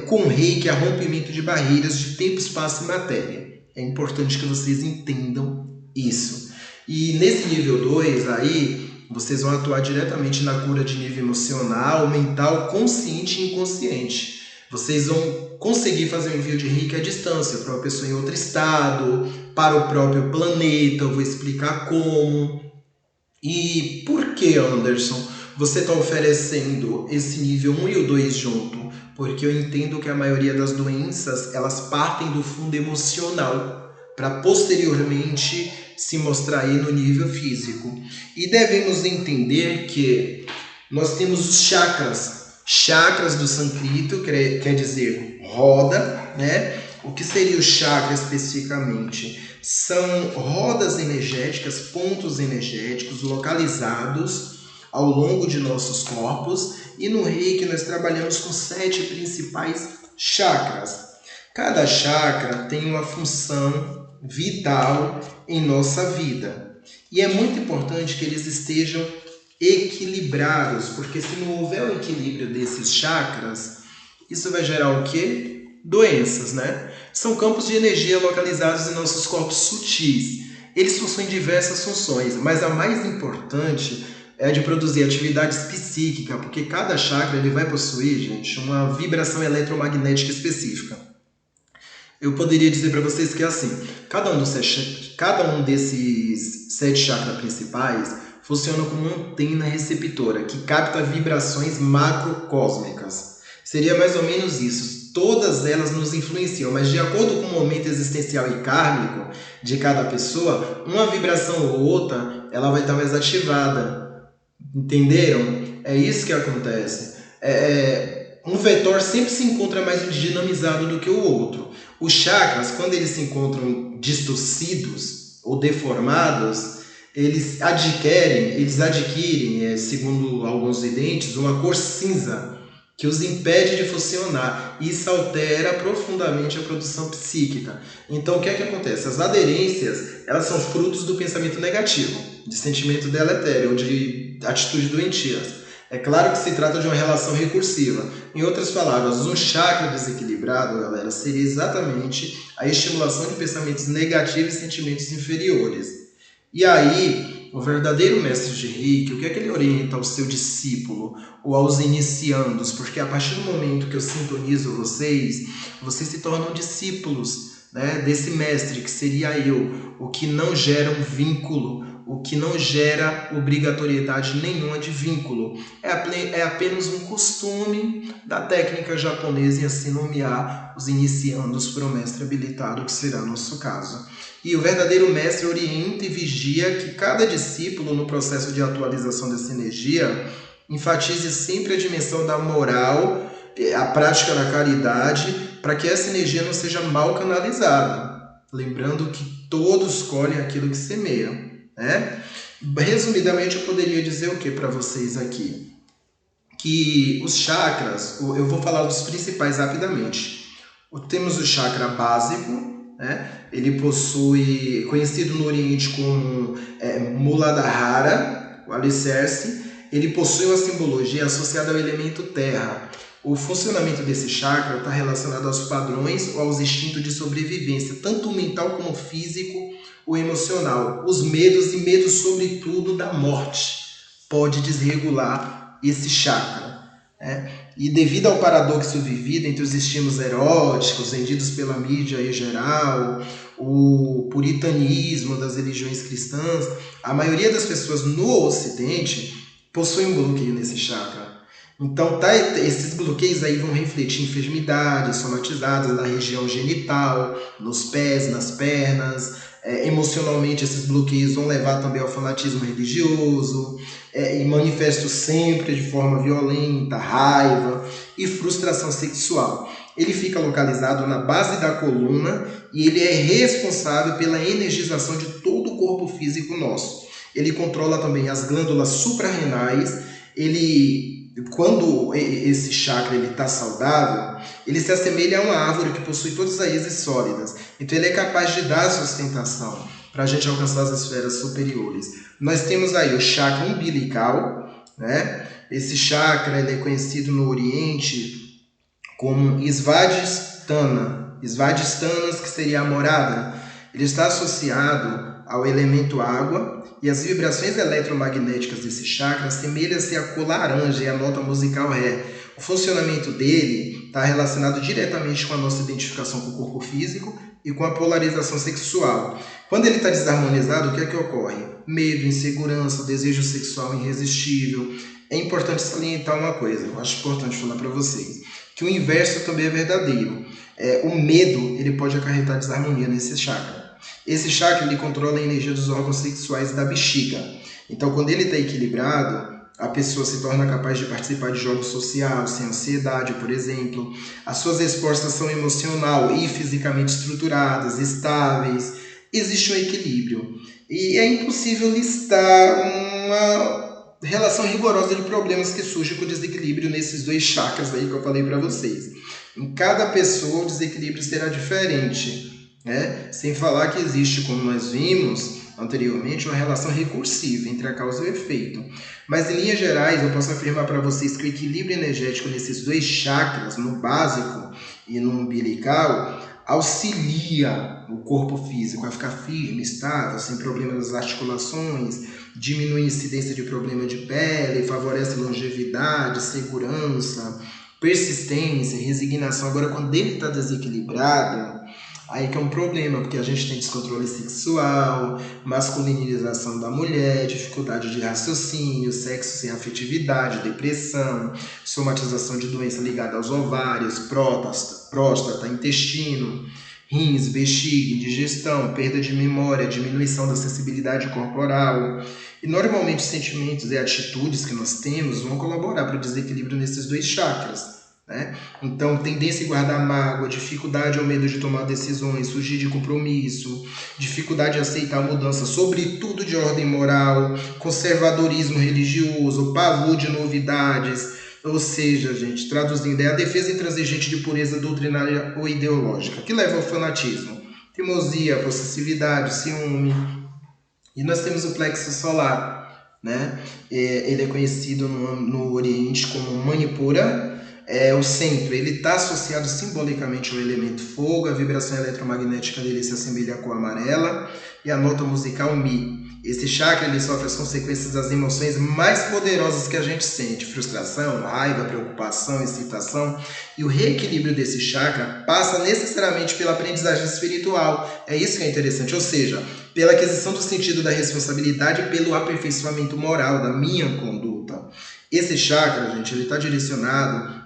Com o reiki, há rompimento de barreiras de tempo, espaço e matéria. É importante que vocês entendam isso. E nesse nível 2 aí, vocês vão atuar diretamente na cura de nível emocional, mental, consciente e inconsciente. Vocês vão conseguir fazer um envio de reiki à distância para uma pessoa em outro estado, para o próprio planeta. Eu vou explicar como. E por que, Anderson, você está oferecendo esse nível 1 e o 2 junto? Porque eu entendo que a maioria das doenças, elas partem do fundo emocional, para posteriormente se mostrar aí no nível físico. E devemos entender que nós temos os chakras. Chakras do sânscrito quer dizer roda, né? O que seria o chakra especificamente? São rodas energéticas, pontos energéticos localizados ao longo de nossos corpos, e no reiki nós trabalhamos com 7 principais chakras. Cada chakra tem uma função vital em nossa vida, e é muito importante que eles estejam equilibrados, porque se não houver o equilíbrio desses chakras, isso vai gerar o quê? Doenças, né? São campos de energia localizados em nossos corpos sutis. Eles possuem diversas funções, mas a mais importante é a de produzir atividade psíquica, porque cada chakra ele vai possuir, gente, uma vibração eletromagnética específica. Eu poderia dizer para vocês que é assim, cada um desses 7 chakras principais funciona como uma antena receptora que capta vibrações macrocósmicas. Seria mais ou menos isso. Todas elas nos influenciam, mas de acordo com o momento existencial e kármico de cada pessoa, uma vibração ou outra, ela vai estar mais ativada. Entenderam? É isso que acontece. Um vetor sempre se encontra mais dinamizado do que o outro. Os chakras, quando eles se encontram distorcidos ou deformados, eles adquirem, segundo alguns videntes, uma cor cinza. que os impede de funcionar. Isso altera profundamente a produção psíquica. Então, o que é que acontece? As aderências, elas são frutos do pensamento negativo, de sentimento deletério ou de atitudes doentias. É claro que se trata de uma relação recursiva. Em outras palavras, um chakra desequilibrado, galera, seria exatamente a estimulação de pensamentos negativos e sentimentos inferiores. E aí, o verdadeiro mestre de Reiki, o que é que ele orienta ao seu discípulo ou aos iniciandos? Porque a partir do momento que eu sintonizo vocês, vocês se tornam discípulos, né, desse mestre que seria eu, o que não gera um vínculo, o que não gera obrigatoriedade nenhuma de vínculo. É apenas um costume da técnica japonesa em assim nomear os iniciandos para o mestre habilitado, que será nosso caso. E o verdadeiro mestre orienta e vigia que cada discípulo, no processo de atualização dessa energia, enfatize sempre a dimensão da moral, a prática da caridade, para que essa energia não seja mal canalizada. Lembrando que todos colhem aquilo que semeiam, né? Resumidamente, eu poderia dizer o que para vocês aqui? Que os chakras, eu vou falar dos principais rapidamente. Temos o chakra básico, né? Ele possui, conhecido no Oriente como Muladhara, o alicerce. Ele possui uma simbologia associada ao elemento terra. O funcionamento desse chakra está relacionado aos padrões ou aos instintos de sobrevivência, tanto mental como físico ou emocional. Os medos e medos, sobretudo, da morte, pode desregular esse chakra, né? E devido ao paradoxo vivido entre os estímulos eróticos vendidos pela mídia em geral, o puritanismo das religiões cristãs, a maioria das pessoas no Ocidente possui um bloqueio nesse chakra. Então, esses bloqueios aí vão refletir enfermidades somatizadas na região genital, nos pés, nas pernas. Emocionalmente, esses bloqueios vão levar também ao fanatismo religioso, e manifestos sempre de forma violenta, raiva e frustração sexual. Ele fica localizado na base da coluna e ele é responsável pela energização de todo o corpo físico nosso. Ele controla também as glândulas suprarrenais. Quando esse chakra está saudável, ele se assemelha a uma árvore que possui todas as raízes sólidas. Então ele é capaz de dar sustentação para a gente alcançar as esferas superiores. Nós temos aí o chakra umbilical, né? Esse chakra ele é conhecido no Oriente como Svadhisthana. Svadhisthana, que seria a morada. Ele está associado ao elemento água, e as vibrações eletromagnéticas desse chakra assemelham-se à cor laranja e à nota musical Ré. O funcionamento dele está relacionado diretamente com a nossa identificação com o corpo físico e com a polarização sexual. Quando ele está desarmonizado, o que é que ocorre? Medo, insegurança, desejo sexual irresistível. É importante salientar uma coisa, eu acho importante falar para vocês, que o inverso também é verdadeiro. O medo ele pode acarretar desarmonia nesse chakra. Esse chakra ele controla a energia dos órgãos sexuais da bexiga. Então, quando ele está equilibrado, a pessoa se torna capaz de participar de jogos sociais, sem ansiedade, por exemplo. As suas respostas são emocional e fisicamente estruturadas, estáveis. Existe um equilíbrio. E é impossível listar uma relação rigorosa de problemas que surgem com o desequilíbrio nesses dois chakras aí que eu falei para vocês. Em cada pessoa, o desequilíbrio será diferente. Sem falar que existe, como nós vimos anteriormente, uma relação recursiva entre a causa e o efeito. Mas, em linhas gerais, eu posso afirmar para vocês que o equilíbrio energético nesses dois chakras, no básico e no umbilical, auxilia o corpo físico a ficar firme, estável, sem problema nas articulações, diminui a incidência de problema de pele, favorece longevidade, segurança, persistência, resignação. Agora, quando ele está desequilibrado, aí que é um problema, porque a gente tem descontrole sexual, masculinização da mulher, dificuldade de raciocínio, sexo sem afetividade, depressão, somatização de doença ligada aos ovários, próstata, intestino, rins, bexiga, indigestão, perda de memória, diminuição da sensibilidade corporal. E normalmente os sentimentos e atitudes que nós temos vão colaborar para o desequilíbrio nesses dois chakras. Então, tendência a guardar mágoa, dificuldade ou medo de tomar decisões, fugir de compromisso, dificuldade de aceitar mudança, sobretudo de ordem moral, conservadorismo religioso, pavor de novidades, Ou seja, gente, traduzindo, é a defesa intransigente de pureza doutrinária ou ideológica, que leva ao fanatismo, teimosia, possessividade, ciúme. E nós temos o plexo solar, né? Ele é conhecido no Oriente como Manipura. O centro, ele está associado simbolicamente ao elemento fogo, a vibração eletromagnética dele se assemelha à cor amarela e a nota musical Mi. Esse chakra ele sofre as consequências das emoções mais poderosas que a gente sente: frustração, raiva, preocupação, excitação. E o reequilíbrio desse chakra passa necessariamente pela aprendizagem espiritual. É isso que é interessante, ou seja, pela aquisição do sentido da responsabilidade e pelo aperfeiçoamento moral da minha conduta. Esse chakra, gente, ele está direcionado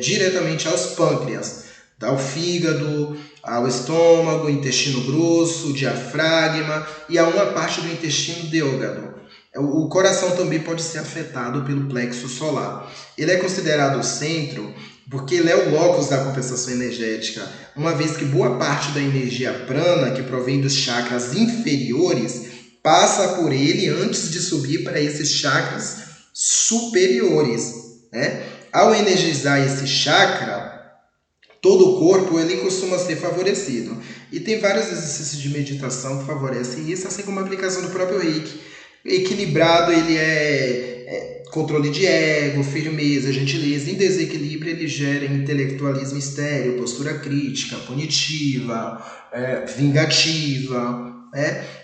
diretamente aos pâncreas, ao fígado, ao estômago, intestino grosso, diafragma e a uma parte do intestino delgado. O coração também pode ser afetado pelo plexo solar. Ele é considerado o centro porque ele é o locus da compensação energética, uma vez que boa parte da energia prana, que provém dos chakras inferiores, passa por ele antes de subir para esses chakras superiores, né? Ao energizar esse chakra, todo o corpo ele costuma ser favorecido. E tem vários exercícios de meditação que favorecem isso, assim como a aplicação do próprio Reiki. Equilibrado, ele é controle de ego, firmeza, gentileza. Em desequilíbrio, ele gera intelectualismo estéril, postura crítica, punitiva, vingativa.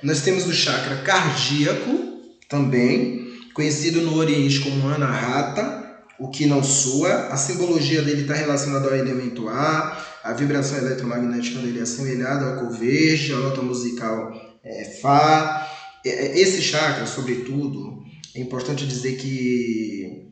Nós temos o chakra cardíaco, também, conhecido no Oriente como Anahata, o que não soa. A simbologia dele está relacionada ao elemento ar, a vibração eletromagnética dele é assemelhada ao cor verde, a nota musical é Fá. Esse chakra, sobretudo, é importante dizer que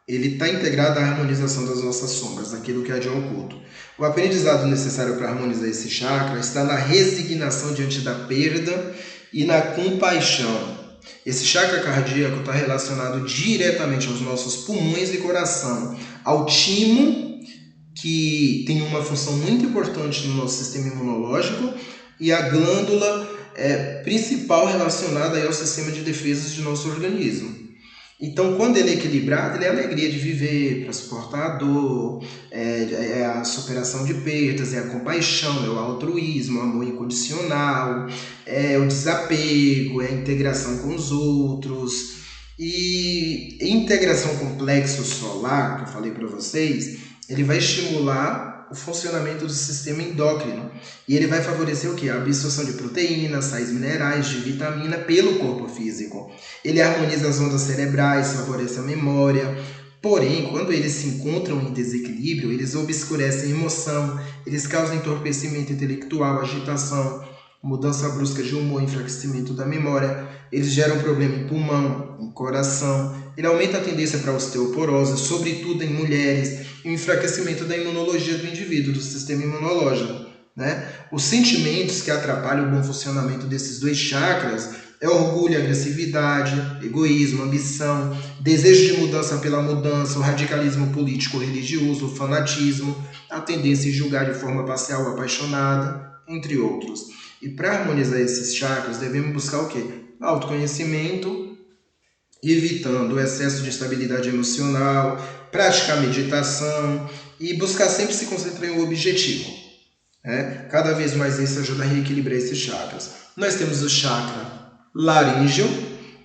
ele está integrado à harmonização das nossas sombras, daquilo que é de oculto. O aprendizado necessário para harmonizar esse chakra está na resignação diante da perda e na compaixão. Esse chakra cardíaco está relacionado diretamente aos nossos pulmões e coração, ao timo, que tem uma função muito importante no nosso sistema imunológico, e a glândula principal relacionada ao sistema de defesa de nosso organismo. Então, quando ele é equilibrado, ele é a alegria de viver, para suportar a dor, é a superação de perdas, é a compaixão, é o altruísmo, o amor incondicional, é o desapego, é a integração com os outros. E integração com o plexo solar, que eu falei para vocês, ele vai estimular o funcionamento do sistema endócrino. E ele vai favorecer o quê? A absorção de proteínas, sais minerais, de vitamina pelo corpo físico. Ele harmoniza as ondas cerebrais, favorece a memória. Porém, quando eles se encontram em desequilíbrio, eles obscurecem a emoção, eles causam entorpecimento intelectual, agitação, mudança brusca de humor, enfraquecimento da memória. Eles geram problema em pulmão, em coração. Ele aumenta a tendência para a osteoporose, sobretudo em mulheres, e o enfraquecimento da imunologia do indivíduo, do sistema imunológico, né? Os sentimentos que atrapalham o bom funcionamento desses dois chakras é orgulho, agressividade, egoísmo, ambição, desejo de mudança pela mudança, o radicalismo político-religioso, o fanatismo, a tendência em julgar de forma parcial ou apaixonada, entre outros. E para harmonizar esses chakras, devemos buscar o quê? Autoconhecimento, evitando o excesso de instabilidade emocional, praticar meditação e buscar sempre se concentrar em um objetivo. Cada vez mais isso ajuda a reequilibrar esses chakras. Nós temos o chakra laríngeo,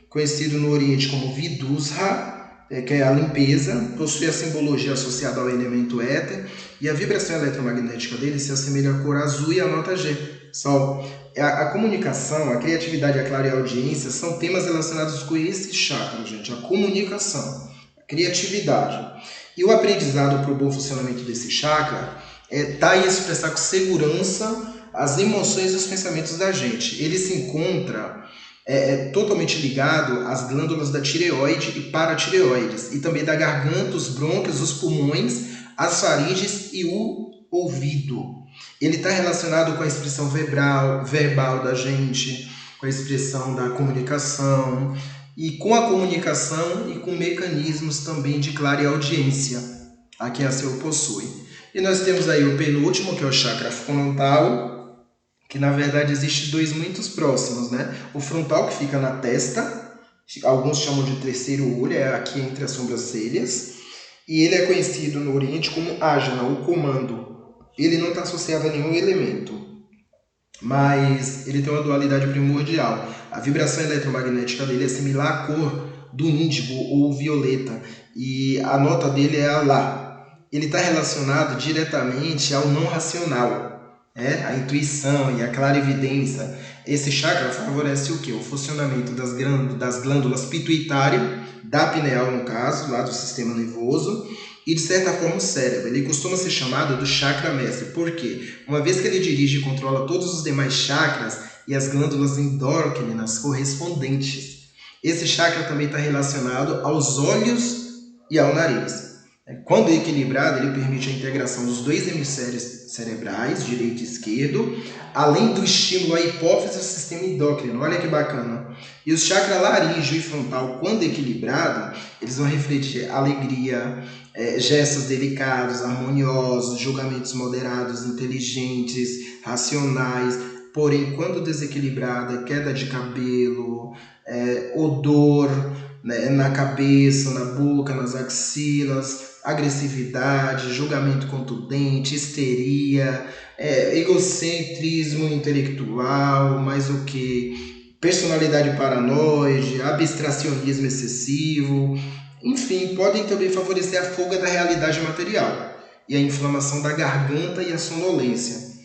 conhecido no Oriente como Vidusha, que é a limpeza, possui a simbologia associada ao elemento éter, e a vibração eletromagnética dele se assemelha à cor azul e à nota G, Sol. A comunicação, a criatividade e a clareaudiência são temas relacionados com esse chakra, gente. A comunicação, a criatividade. E o aprendizado para o bom funcionamento desse chakra está em expressar com segurança as emoções e os pensamentos da gente. Ele se encontra totalmente ligado às glândulas da tireoide e paratireoides, e também da garganta, os brônquios, os pulmões, as faringes e o ouvido. Ele está relacionado com a expressão verbal da gente, com a expressão da comunicação, e com a comunicação e com mecanismos também de clareaudiência, a quem assim o possui. E nós temos aí o penúltimo, que é o chakra frontal, que na verdade existe dois muito próximos, né? O frontal, que fica na testa, alguns chamam de terceiro olho, é aqui entre as sobrancelhas, E ele é conhecido no Oriente como Ajna, o comando. Ele não está associado a nenhum elemento, mas ele tem uma dualidade primordial. A vibração eletromagnética dele é similar à cor do índigo ou violeta, e a nota dele é a Lá. Ele está relacionado diretamente ao não racional, a intuição e a clarividência. Esse chakra favorece o quê? O funcionamento das glândulas pituitária, da pineal no caso, lá do sistema nervoso, e de certa forma o cérebro. Ele costuma ser chamado do chakra mestre. Por quê? Uma vez que ele dirige e controla todos os demais chakras e as glândulas endócrinas correspondentes. Esse chakra também está relacionado aos olhos e ao nariz. Quando equilibrado, ele permite a integração dos dois hemisférios cerebrais, direito e esquerdo, além do estímulo à hipófise e ao sistema endócrino. Olha que bacana. E os chakras laríngeo e frontal, quando equilibrado, eles vão refletir alegria, gestos delicados, harmoniosos, julgamentos moderados, inteligentes, racionais. Porém, quando desequilibrada, queda de cabelo, odor, né, na cabeça, na boca, nas axilas, agressividade, julgamento contundente, histeria, egocentrismo intelectual, mais o que? Personalidade paranoide, abstracionismo excessivo, enfim, podem também favorecer a fuga da realidade material e a inflamação da garganta e a sonolência.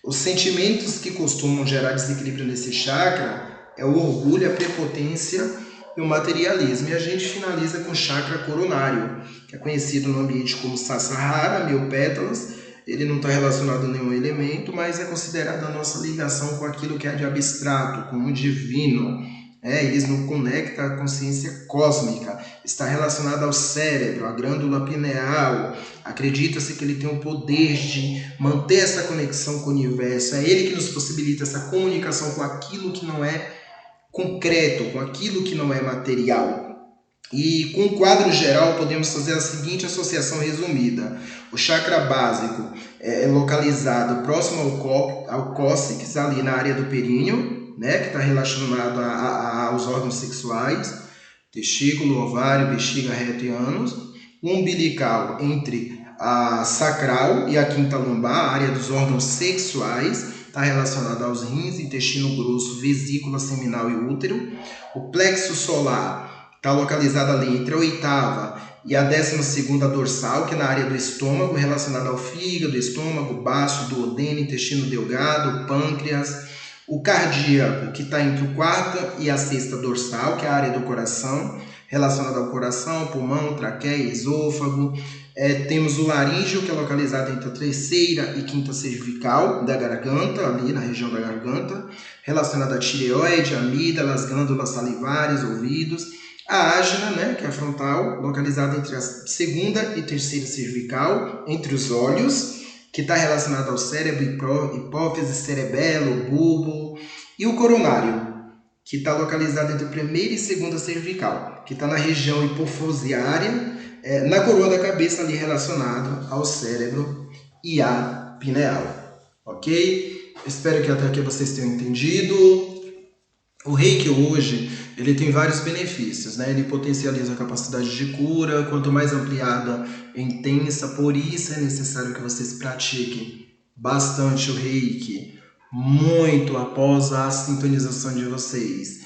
Os sentimentos que costumam gerar desequilíbrio nesse chakra é o orgulho, a prepotência e o materialismo. E a gente finaliza com o chakra coronário, que é conhecido no ambiente como Sasahara, 1000 pétalas. Ele não está relacionado a nenhum elemento, mas é considerado a nossa ligação com aquilo que é de abstrato, com o divino. Eles nos conectam à consciência cósmica, está relacionado ao cérebro, à glândula pineal. Acredita-se que ele tem o poder de manter essa conexão com o universo. É ele que nos possibilita essa comunicação com aquilo que não é concreto, com aquilo que não é material. E com o quadro geral podemos fazer a seguinte associação resumida. O chakra básico é localizado próximo ao cóccix, ali na área do períneo, né, que está relacionado aos órgãos sexuais, testículo, ovário, bexiga, reto e ânus. O umbilical entre a sacral e a quinta lombar, a área dos órgãos sexuais, está relacionado aos rins, intestino grosso, vesícula seminal e útero. O plexo solar está localizado ali entre a oitava e a 12ª dorsal, que é na área do estômago, relacionada ao fígado, estômago, baço, duodeno, intestino delgado, pâncreas. O cardíaco, que está entre o 4ª e a 6ª dorsal, que é a área do coração, relacionada ao coração, pulmão, traqueia, esôfago. Temos o laríngeo, que é localizado entre a 3ª e 5ª cervical da garganta, ali na região da garganta, relacionado à tireoide, amígdala, as glândulas salivares, ouvidos. A ágina, né, que é a frontal, localizada entre a 2ª e 3ª cervical, entre os olhos, que está relacionado ao cérebro, hipófise, cerebelo, bulbo. E o coronário, que está localizado entre a 1ª e 2ª cervical, que está na região hipofosiária, na coroa da cabeça, ali relacionado ao cérebro e à pineal. Ok? Espero que até aqui vocês tenham entendido. O Reiki hoje, ele tem vários benefícios, né? Ele potencializa a capacidade de cura, quanto mais ampliada e intensa, por isso é necessário que vocês pratiquem bastante o Reiki, muito após a sintonização de vocês.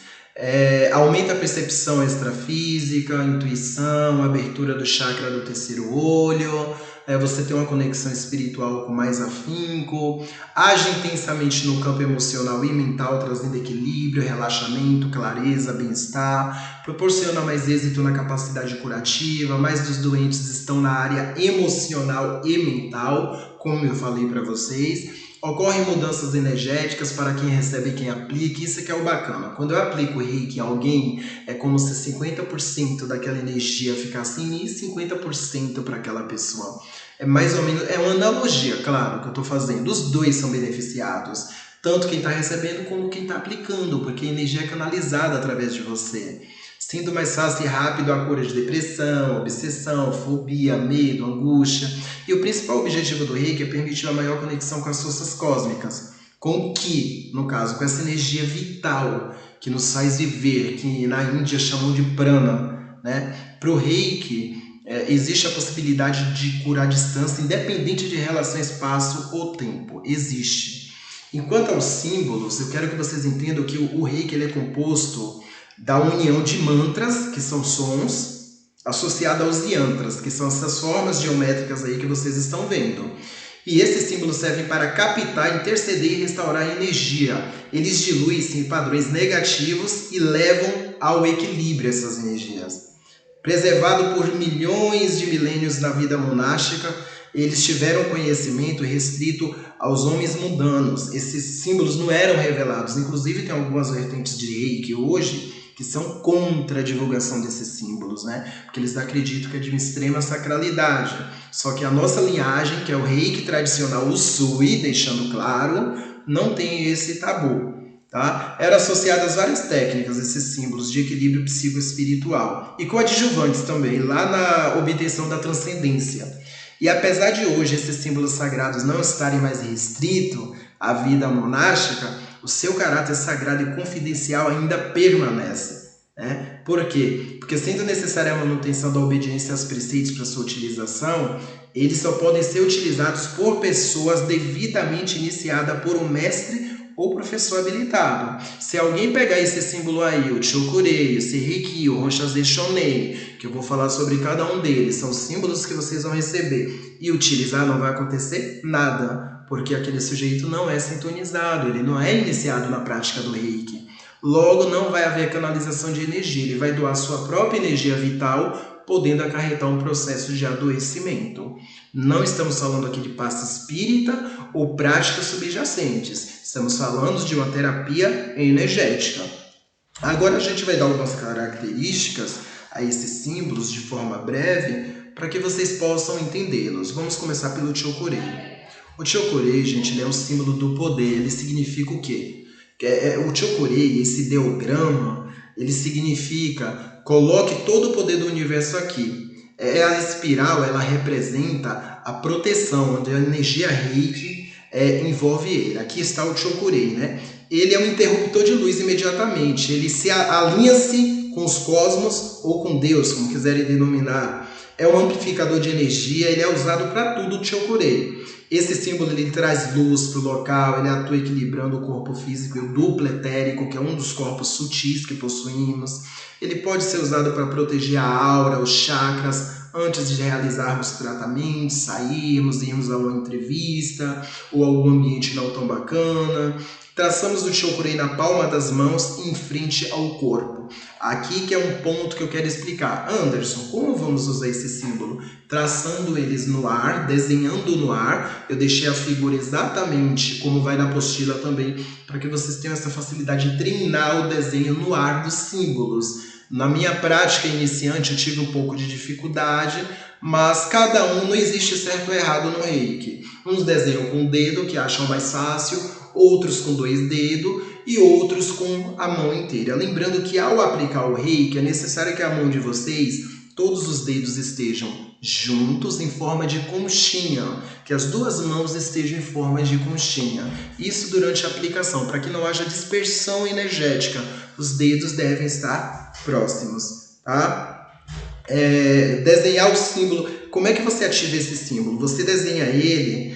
Aumenta a percepção extrafísica, a intuição, a abertura do chakra do terceiro olho, você tem uma conexão espiritual com mais afinco, age intensamente no campo emocional e mental, trazendo equilíbrio, relaxamento, clareza, bem-estar, proporciona mais êxito na capacidade curativa, mais dos doentes estão na área emocional e mental, como eu falei para vocês. Ocorrem mudanças energéticas para quem recebe e quem aplica, isso que é o bacana. Quando eu aplico o Reiki em alguém, é como se 50% daquela energia ficasse em mim e 50% para aquela pessoa. É mais ou menos, é uma analogia, claro, que eu estou fazendo. Os dois são beneficiados, tanto quem está recebendo como quem está aplicando, porque a energia é canalizada através de você. Sendo mais fácil e rápido a cura de depressão, obsessão, fobia, medo, angústia. E o principal objetivo do Reiki é permitir uma maior conexão com as forças cósmicas, com o Ki, no caso, com essa energia vital que nos faz viver, que na Índia chamam de prana, né? Para o Reiki, existe a possibilidade de curar a distância, independente de relação, espaço ou tempo. Existe. Enquanto aos símbolos, eu quero que vocês entendam que o Reiki ele é composto da união de mantras, que são sons, associado aos yantras, que são essas formas geométricas aí que vocês estão vendo. E esses símbolos servem para captar, interceder e restaurar a energia. Eles diluem-se em padrões negativos e levam ao equilíbrio essas energias. Preservado por milhões de milênios na vida monástica, eles tiveram conhecimento restrito aos homens mundanos. Esses símbolos não eram revelados. Inclusive, tem algumas vertentes de Reiki hoje que são contra a divulgação desses símbolos, né? Porque eles acreditam que é de uma extrema sacralidade. Só que a nossa linhagem, que é o Reiki tradicional Usui, deixando claro, não tem esse tabu. Tá? Eram associadas várias técnicas, esses símbolos de equilíbrio psicoespiritual e coadjuvantes também, lá na obtenção da transcendência. E apesar de hoje esses símbolos sagrados não estarem mais restritos à vida monástica, o seu caráter sagrado e confidencial ainda permanece. Né? Por quê? Porque sendo necessária a manutenção da obediência aos preceitos para sua utilização, eles só podem ser utilizados por pessoas devidamente iniciadas por um mestre ou professor habilitado. Se alguém pegar esse símbolo aí, o Chokurei, o Seiriki, o Ronshaze Shonei, que eu vou falar sobre cada um deles, são símbolos que vocês vão receber, e utilizar, não vai acontecer nada, porque aquele sujeito não é sintonizado, ele não é iniciado na prática do Reiki. Logo, não vai haver canalização de energia, ele vai doar sua própria energia vital, podendo acarretar um processo de adoecimento. Não estamos falando aqui de passe espírita ou práticas subjacentes. Estamos falando de uma terapia energética. Agora a gente vai dar algumas características a esses símbolos de forma breve para que vocês possam entendê-los. Vamos começar pelo Chokurei. O Chokurei, gente, ele é um símbolo do poder. Ele significa o quê? O Chokurei, esse ideograma, ele significa coloque todo o poder do universo aqui. A espiral, ela representa a proteção, onde a energia Reiki envolve ele. Aqui está o Chokurei, né? Ele é um interruptor de luz imediatamente. Ele se alinha-se com os cosmos ou com Deus, como quiserem denominar. É um amplificador de energia, ele é usado para tudo o Chokurei. Esse símbolo ele traz luz para o local, ele atua equilibrando o corpo físico e o duplo etérico, que é um dos corpos sutis que possuímos. Ele pode ser usado para proteger a aura, os chakras, antes de realizarmos tratamentos, sairmos, irmos a uma entrevista ou algum ambiente não tão bacana. Traçamos o Chokurei na palma das mãos em frente ao corpo. Aqui que é um ponto que eu quero explicar. Anderson, como vamos usar esse símbolo? Traçando eles no ar, desenhando no ar. Eu deixei a figura exatamente como vai na apostila também, para que vocês tenham essa facilidade de treinar o desenho no ar dos símbolos. Na minha prática iniciante eu tive um pouco de dificuldade, mas cada um, não existe certo ou errado no Reiki. Uns desenham com o dedo, que acham mais fácil, outros com 2 dedos e outros com a mão inteira. Lembrando que ao aplicar o Reiki é necessário que a mão de vocês, todos os dedos estejam juntos em forma de conchinha, que as 2 mãos estejam em forma de conchinha. Isso durante a aplicação, para que não haja dispersão energética. Os dedos devem estar próximos, tá? Desenhar o símbolo. Como é que você ativa esse símbolo? Você desenha ele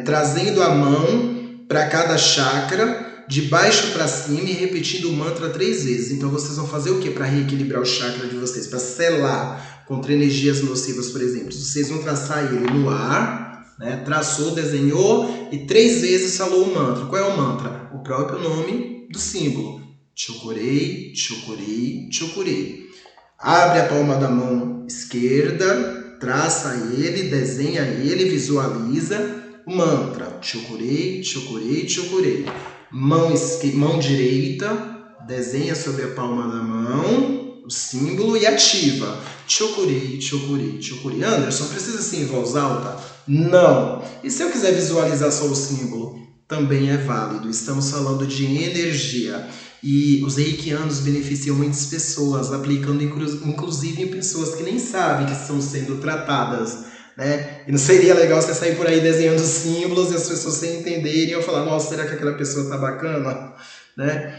trazendo a mão para cada chakra, de baixo para cima e repetindo o mantra 3 vezes. Então vocês vão fazer o que para reequilibrar o chakra de vocês? Para selar contra energias nocivas, por exemplo. Vocês vão traçar ele no ar, né? Traçou, desenhou e 3 vezes falou o mantra. Qual é o mantra? O próprio nome do símbolo. Chokurei, Chokurei, Chokurei. Abre a palma da mão esquerda, traça ele, desenha ele, visualiza o mantra. Chokurei, Chokurei, Chokurei. Mão direita, desenha sobre a palma da mão o símbolo e ativa. Chokurei, Chokurei, Chokurei. Anderson, precisa ser em voz alta? Não. E se eu quiser visualizar só o símbolo? Também é válido. Estamos falando de energia. E os reikianos beneficiam muitas pessoas, aplicando inclusive em pessoas que nem sabem que estão sendo tratadas, né? E não seria legal você sair por aí desenhando símbolos e as pessoas sem entenderem ou falar, nossa, será que aquela pessoa tá bacana? Né?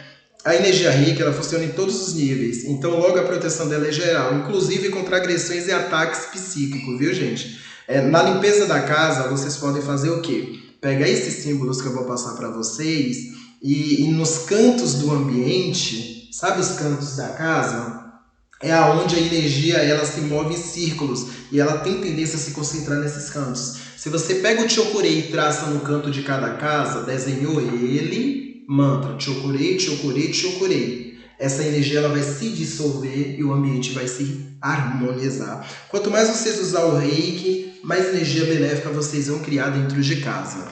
A energia Reiki, ela funciona em todos os níveis, então logo a proteção dela é geral, inclusive contra agressões e ataques psíquicos, viu, gente? Na limpeza da casa, vocês podem fazer o quê? Pegar esses símbolos que eu vou passar para vocês e nos cantos do ambiente, sabe os cantos da casa? É aonde a energia ela se move em círculos e ela tem tendência a se concentrar nesses cantos. Se você pega o Chokurei e traça no canto de cada casa, desenhou ele, mantra, Chokurei, Chokurei, Chokurei. Essa energia ela vai se dissolver e o ambiente vai se harmonizar. Quanto mais vocês usar o Reiki, mais energia benéfica vocês vão criar dentro de casa.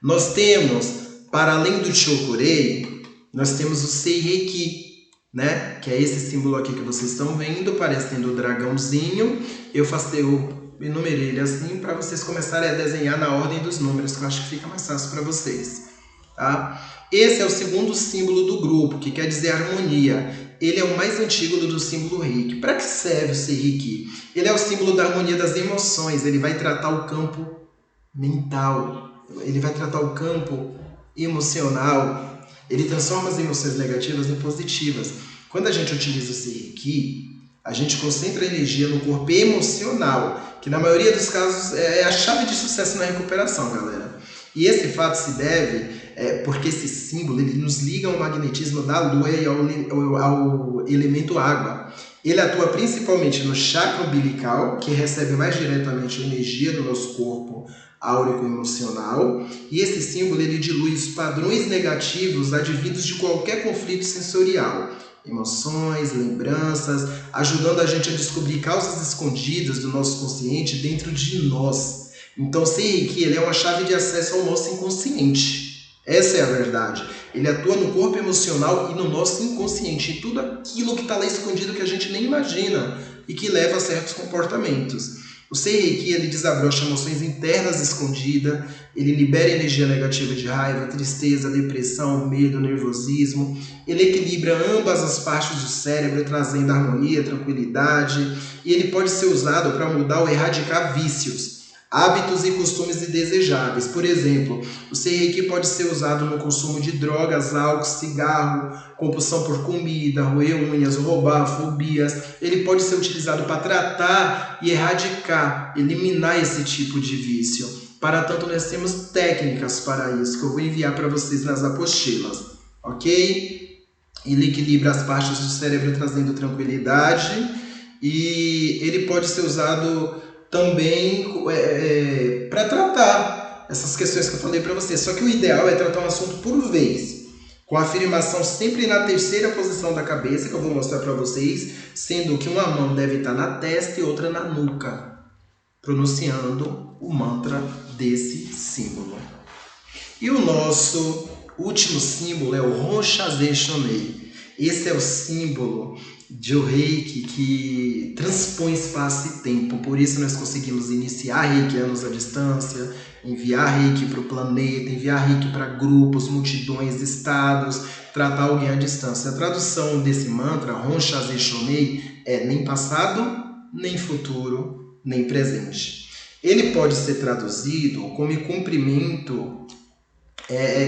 Nós temos, para além do Chokurei, nós temos o Seireiki, né? Que é esse símbolo aqui que vocês estão vendo, parecendo o dragãozinho. Eu enumerei ele assim para vocês começarem a desenhar na ordem dos números, que eu acho que fica mais fácil para vocês. Tá? Esse é o segundo símbolo do grupo, que quer dizer harmonia. Ele é o mais antigo do símbolo Reiki. Para que serve o Seireiki? Ele é o símbolo da harmonia das emoções. Ele vai tratar o campo mental. Ele vai tratar o campo emocional. Ele transforma as emoções negativas em positivas. Quando a gente utiliza o Seireiki, a gente concentra a energia no corpo emocional, que na maioria dos casos é a chave de sucesso na recuperação, galera. E esse fato se deve porque esse símbolo ele nos liga ao magnetismo da lua e ao elemento água. Ele atua principalmente no chakra umbilical, que recebe mais diretamente a energia do nosso corpo áurico emocional, e esse símbolo ele dilui os padrões negativos advindos de qualquer conflito sensorial, emoções, lembranças, ajudando a gente a descobrir causas escondidas do nosso consciente dentro de nós. Então, o Seireiki ele é uma chave de acesso ao nosso inconsciente. Essa é a verdade. Ele atua no corpo emocional e no nosso inconsciente, em tudo aquilo que está lá escondido que a gente nem imagina e que leva a certos comportamentos. O Seireiki ele desabrocha emoções internas escondidas, ele libera energia negativa de raiva, tristeza, depressão, medo, nervosismo. Ele equilibra ambas as partes do cérebro, trazendo harmonia, tranquilidade. E ele pode ser usado para mudar ou erradicar vícios, hábitos e costumes indesejáveis. Por exemplo, o Seireiki pode ser usado no consumo de drogas, álcool, cigarro, compulsão por comida, roer unhas, roubar, fobias. Ele pode ser utilizado para tratar e erradicar, eliminar esse tipo de vício. Para tanto, nós temos técnicas para isso, que eu vou enviar para vocês nas apostilas, ok? Ele equilibra as partes do cérebro, trazendo tranquilidade. E ele pode ser usado também para tratar essas questões que eu falei para vocês. Só que o ideal é tratar um assunto por vez, com a afirmação sempre na terceira posição da cabeça, que eu vou mostrar para vocês, sendo que uma mão deve estar na testa e outra na nuca, pronunciando o mantra desse símbolo. E o nosso último símbolo é o Ronshazen Shonei. Esse é o símbolo de o Reiki que transpõe espaço e tempo. Por isso nós conseguimos iniciar Reiki anos à distância, enviar Reiki para o planeta, enviar Reiki para grupos, multidões, estados, tratar alguém à distância. A tradução desse mantra, Ronshazen Shonei, é nem passado, nem futuro, nem presente. Ele pode ser traduzido como cumprimento,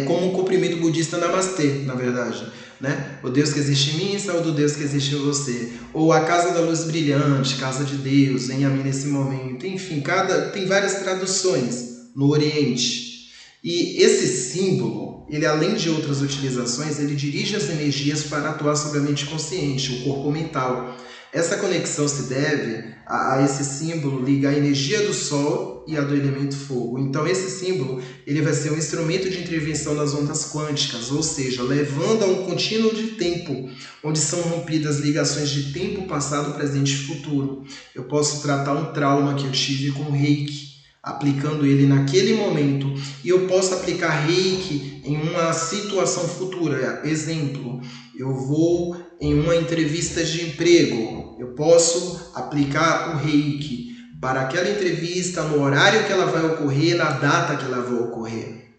como um cumprimento budista Namastê, na verdade. Né? O Deus que existe em mim, saúde do Deus que existe em você. Ou a casa da luz brilhante, casa de Deus, venha a mim nesse momento. Enfim, tem várias traduções no Oriente. E esse símbolo, ele além de outras utilizações, ele dirige as energias para atuar sobre a mente consciente, o corpo mental. Essa conexão se deve a esse símbolo ligar a energia do Sol e a do elemento fogo. Então esse símbolo ele vai ser um instrumento de intervenção nas ondas quânticas, ou seja, levando a um contínuo de tempo, onde são rompidas ligações de tempo passado, presente e futuro. Eu posso tratar um trauma que eu tive com Reiki, aplicando ele naquele momento, e eu posso aplicar Reiki em uma situação futura. Exemplo, eu vou em uma entrevista de emprego, eu posso aplicar o Reiki para aquela entrevista, no horário que ela vai ocorrer, na data que ela vai ocorrer.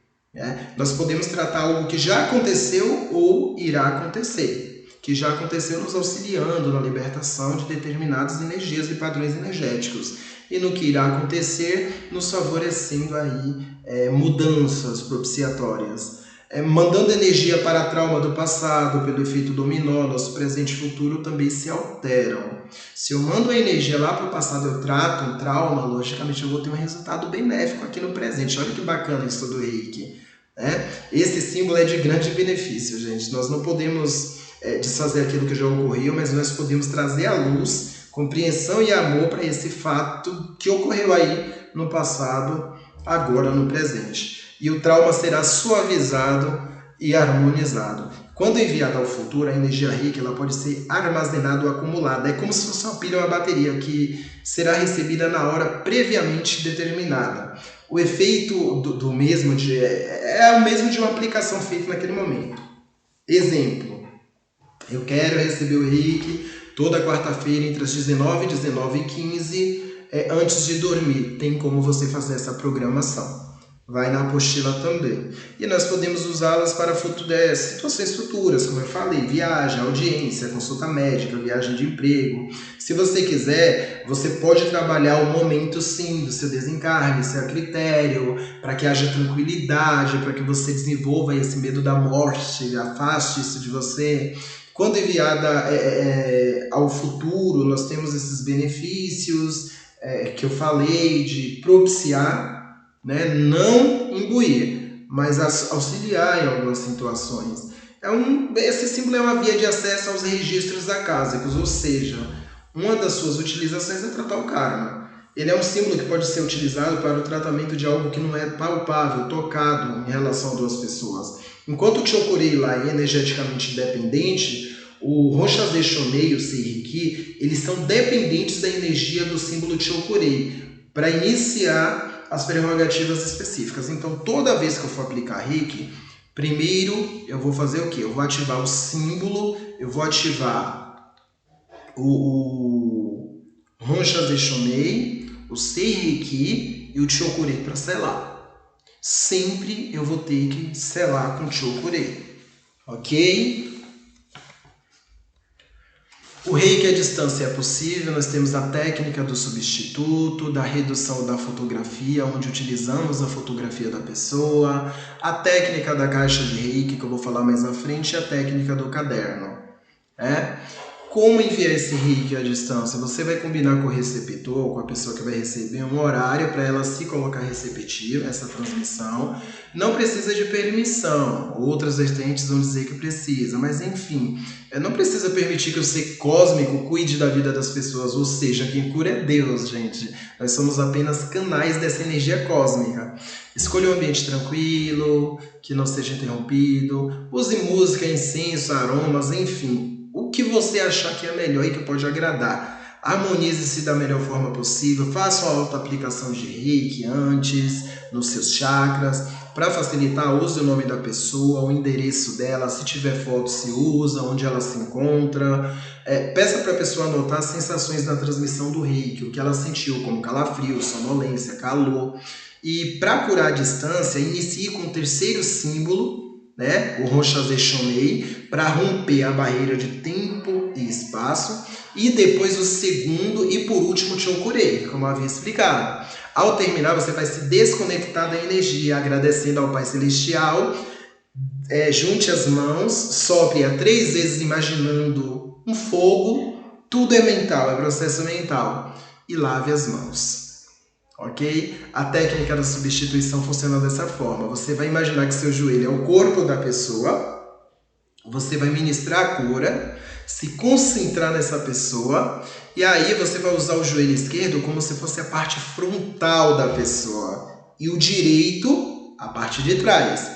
Nós podemos tratar algo que já aconteceu ou irá acontecer, que já aconteceu nos auxiliando na libertação de determinadas energias e padrões energéticos. E no que irá acontecer, nos favorecendo aí mudanças propiciatórias. mandando energia para a trauma do passado, pelo efeito dominó, nosso presente e futuro também se alteram. Se eu mando a energia lá para o passado, eu trato um trauma, logicamente eu vou ter um resultado benéfico aqui no presente. Olha que bacana isso do Reiki, né? Esse símbolo é de grande benefício, gente. Nós não podemos desfazer aquilo que já ocorreu, mas nós podemos trazer à luz compreensão e amor para esse fato que ocorreu aí no passado, agora no presente. E o trauma será suavizado e harmonizado. Quando enviada ao futuro, a energia Reiki ela pode ser armazenada ou acumulada. É como se fosse uma pilha ou uma bateria que será recebida na hora previamente determinada. O efeito do mesmo é o mesmo de uma aplicação feita naquele momento. Exemplo, eu quero receber o Reiki toda quarta-feira entre as 19 e 19h15, antes de dormir. Tem como você fazer essa programação. Vai na apostila também. E nós podemos usá-las para situações futuras, como eu falei, viagem, audiência, consulta médica, viagem de emprego. Se você quiser, você pode trabalhar o momento sim do seu desencarne, seu critério, para que haja tranquilidade, para que você desenvolva esse medo da morte, afaste isso de você. Quando enviada ao futuro, nós temos esses benefícios que eu falei de propiciar, né? Não imbuir, mas auxiliar em algumas situações. Esse símbolo é uma via de acesso aos registros acásicos, ou seja, uma das suas utilizações é tratar o karma. Ele é um símbolo que pode ser utilizado para o tratamento de algo que não é palpável, tocado em relação a duas pessoas. Enquanto o Chokurei lá é energeticamente dependente, o Ronshaze Shomei e o Seiriki, eles são dependentes da energia do símbolo Chokurei para iniciar as prerrogativas específicas. Então, toda vez que eu for aplicar Reiki, primeiro eu vou fazer o quê? Eu vou ativar o símbolo, eu vou ativar o Ronshaze Shomei, o Seiriki e o Chokurei para selar. Sempre eu vou ter que selar com Chokurei, ok? O Reiki à distância é possível, nós temos a técnica do substituto, da redução da fotografia, onde utilizamos a fotografia da pessoa, a técnica da caixa de Reiki, que eu vou falar mais à frente, e a técnica do caderno. Como enviar esse Reiki à distância? Você vai combinar com o receptor, com a pessoa que vai receber, um horário para ela se colocar receptiva, essa transmissão. Não precisa de permissão. Outras vertentes vão dizer que precisa, mas enfim, não precisa permitir que o ser cósmico cuide da vida das pessoas, ou seja, quem cura é Deus, gente. Nós somos apenas canais dessa energia cósmica. Escolha um ambiente tranquilo, que não seja interrompido, use música, incenso, aromas, enfim. O que você achar que é melhor e que pode agradar. Harmonize-se da melhor forma possível, faça uma auto-aplicação de Reiki antes, nos seus chakras. Para facilitar, use o nome da pessoa, o endereço dela, se tiver foto se usa, onde ela se encontra. Peça para a pessoa anotar as sensações na transmissão do Reiki, o que ela sentiu, como calafrio, sonolência, calor. E para curar a distância, inicie com o terceiro símbolo, o Ronshaze Shomei, para romper a barreira de tempo e espaço, e depois o segundo e por último o Chokurei, como eu havia explicado. Ao terminar, você vai se desconectar da energia, agradecendo ao Pai Celestial. Junte as mãos, sopre-a 3 vezes imaginando um fogo. Tudo é mental, é processo mental. E lave as mãos. Ok? A técnica da substituição funciona dessa forma. Você vai imaginar que seu joelho é o corpo da pessoa. Você vai ministrar a cura, se concentrar nessa pessoa. E aí você vai usar o joelho esquerdo como se fosse a parte frontal da pessoa. E o direito, a parte de trás.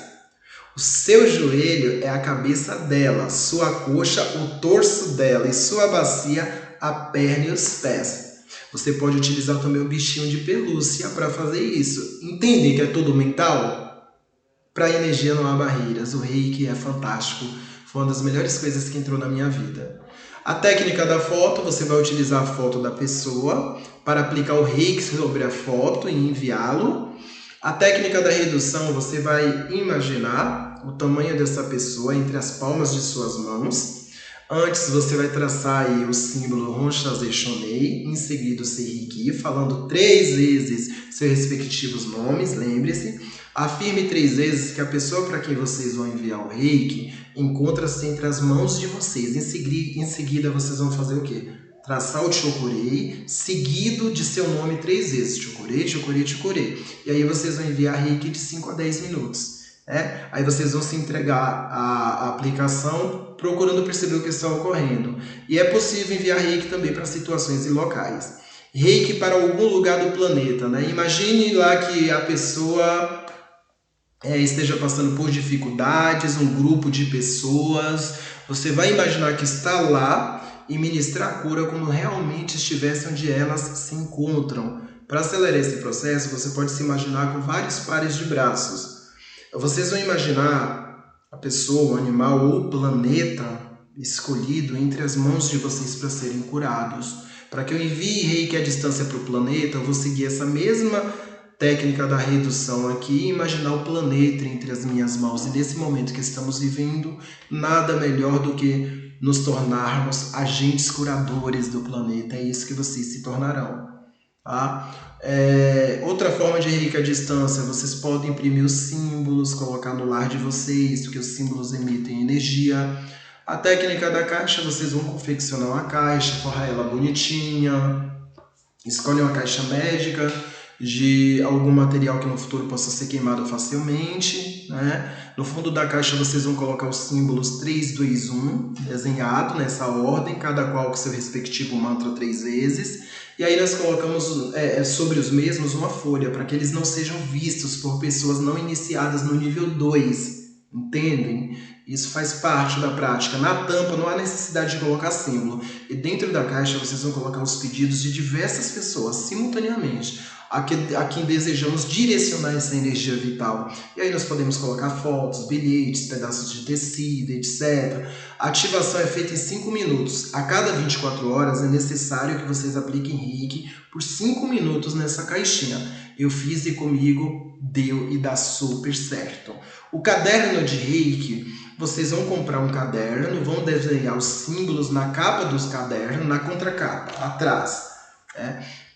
O seu joelho é a cabeça dela. Sua coxa, o torso dela. E sua bacia, a perna e os pés. Você pode utilizar também o bichinho de pelúcia para fazer isso. Entendem que é tudo mental? Para a energia não há barreiras. O Reiki é fantástico. Foi uma das melhores coisas que entrou na minha vida. A técnica da foto, você vai utilizar a foto da pessoa para aplicar o Reiki sobre a foto e enviá-lo. A técnica da redução, você vai imaginar o tamanho dessa pessoa entre as palmas de suas mãos. Antes você vai traçar aí o símbolo Ronshaze Shomei, em seguida o Seiriki, falando 3 vezes seus respectivos nomes, lembre-se. Afirme 3 vezes que a pessoa para quem vocês vão enviar o reiki encontra-se entre as mãos de vocês. Em seguida, vocês vão fazer o quê? Traçar o Chokurei, seguido de seu nome 3 vezes. Chokurei, Chokurei, Chokurei. E aí vocês vão enviar reiki de 5 a 10 minutos. Aí vocês vão se entregar à aplicação procurando perceber o que está ocorrendo. E é possível enviar reiki também para situações e locais. Reiki para algum lugar do planeta, né? Imagine lá que a pessoa esteja passando por dificuldades, um grupo de pessoas. Você vai imaginar que está lá e ministrar a cura como realmente estivesse onde elas se encontram. Para acelerar esse processo, você pode se imaginar com vários pares de braços. Vocês vão imaginar a pessoa, o animal ou o planeta escolhido entre as mãos de vocês para serem curados. Para que eu envie reiki à distância para o planeta, eu vou seguir essa mesma técnica da redução aqui e imaginar o planeta entre as minhas mãos. E nesse momento que estamos vivendo, nada melhor do que nos tornarmos agentes curadores do planeta. É isso que vocês se tornarão. Tá? Outra forma de reiki à distância, vocês podem imprimir os símbolos, colocar no lar de vocês, porque os símbolos emitem energia. A técnica da caixa, vocês vão confeccionar uma caixa, forrar ela bonitinha, escolhem uma caixa médica de algum material que no futuro possa ser queimado facilmente, né? No fundo da caixa vocês vão colocar os símbolos 3, 2, 1, desenhado nessa ordem, cada qual com seu respectivo mantra 3 vezes. E aí nós colocamos sobre os mesmos uma folha, para que eles não sejam vistos por pessoas não iniciadas no nível 2, entendem? Isso faz parte da prática. Na tampa não há necessidade de colocar símbolo. E dentro da caixa vocês vão colocar os pedidos de diversas pessoas, simultaneamente, a quem desejamos direcionar essa energia vital. E aí nós podemos colocar fotos, bilhetes, pedaços de tecido, etc. A ativação é feita em 5 minutos. A cada 24 horas é necessário que vocês apliquem reiki por 5 minutos nessa caixinha. Eu fiz e comigo deu e dá super certo. O caderno de reiki, vocês vão comprar um caderno, vão desenhar os símbolos na capa dos cadernos, na contracapa, atrás.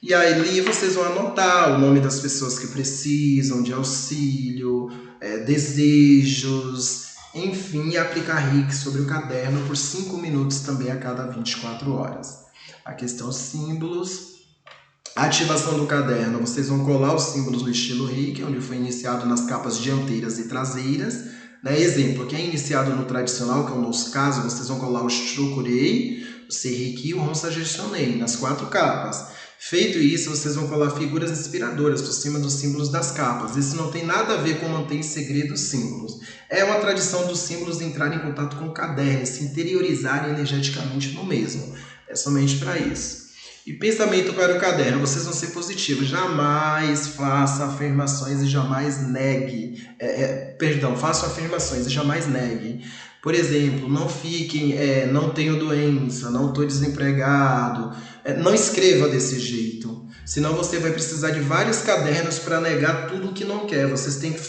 E aí vocês vão anotar o nome das pessoas que precisam de auxílio, desejos, enfim, e aplicar reiki sobre o caderno por 5 minutos também a cada 24 horas. Aqui estão os símbolos. A ativação do caderno, vocês vão colar os símbolos no estilo reiki, onde foi iniciado nas capas dianteiras e traseiras. Exemplo, quem é iniciado no tradicional, que é o nosso caso, vocês vão colar o Chokurei, o Seiriki e o Honsa Jishonei nas 4 capas. Feito isso, vocês vão colar figuras inspiradoras por cima dos símbolos das capas. Isso não tem nada a ver com manter em segredo os símbolos. É uma tradição dos símbolos entrarem em contato com o caderno e se interiorizarem energeticamente no mesmo. É somente para isso. E pensamento para o caderno, vocês vão ser positivos. Jamais faça afirmações e jamais negue. Façam afirmações e jamais negue. Por exemplo, não fiquem, não tenho doença, não estou desempregado. Não escreva desse jeito. Senão você vai precisar de vários cadernos para negar tudo o que não quer. Vocês têm que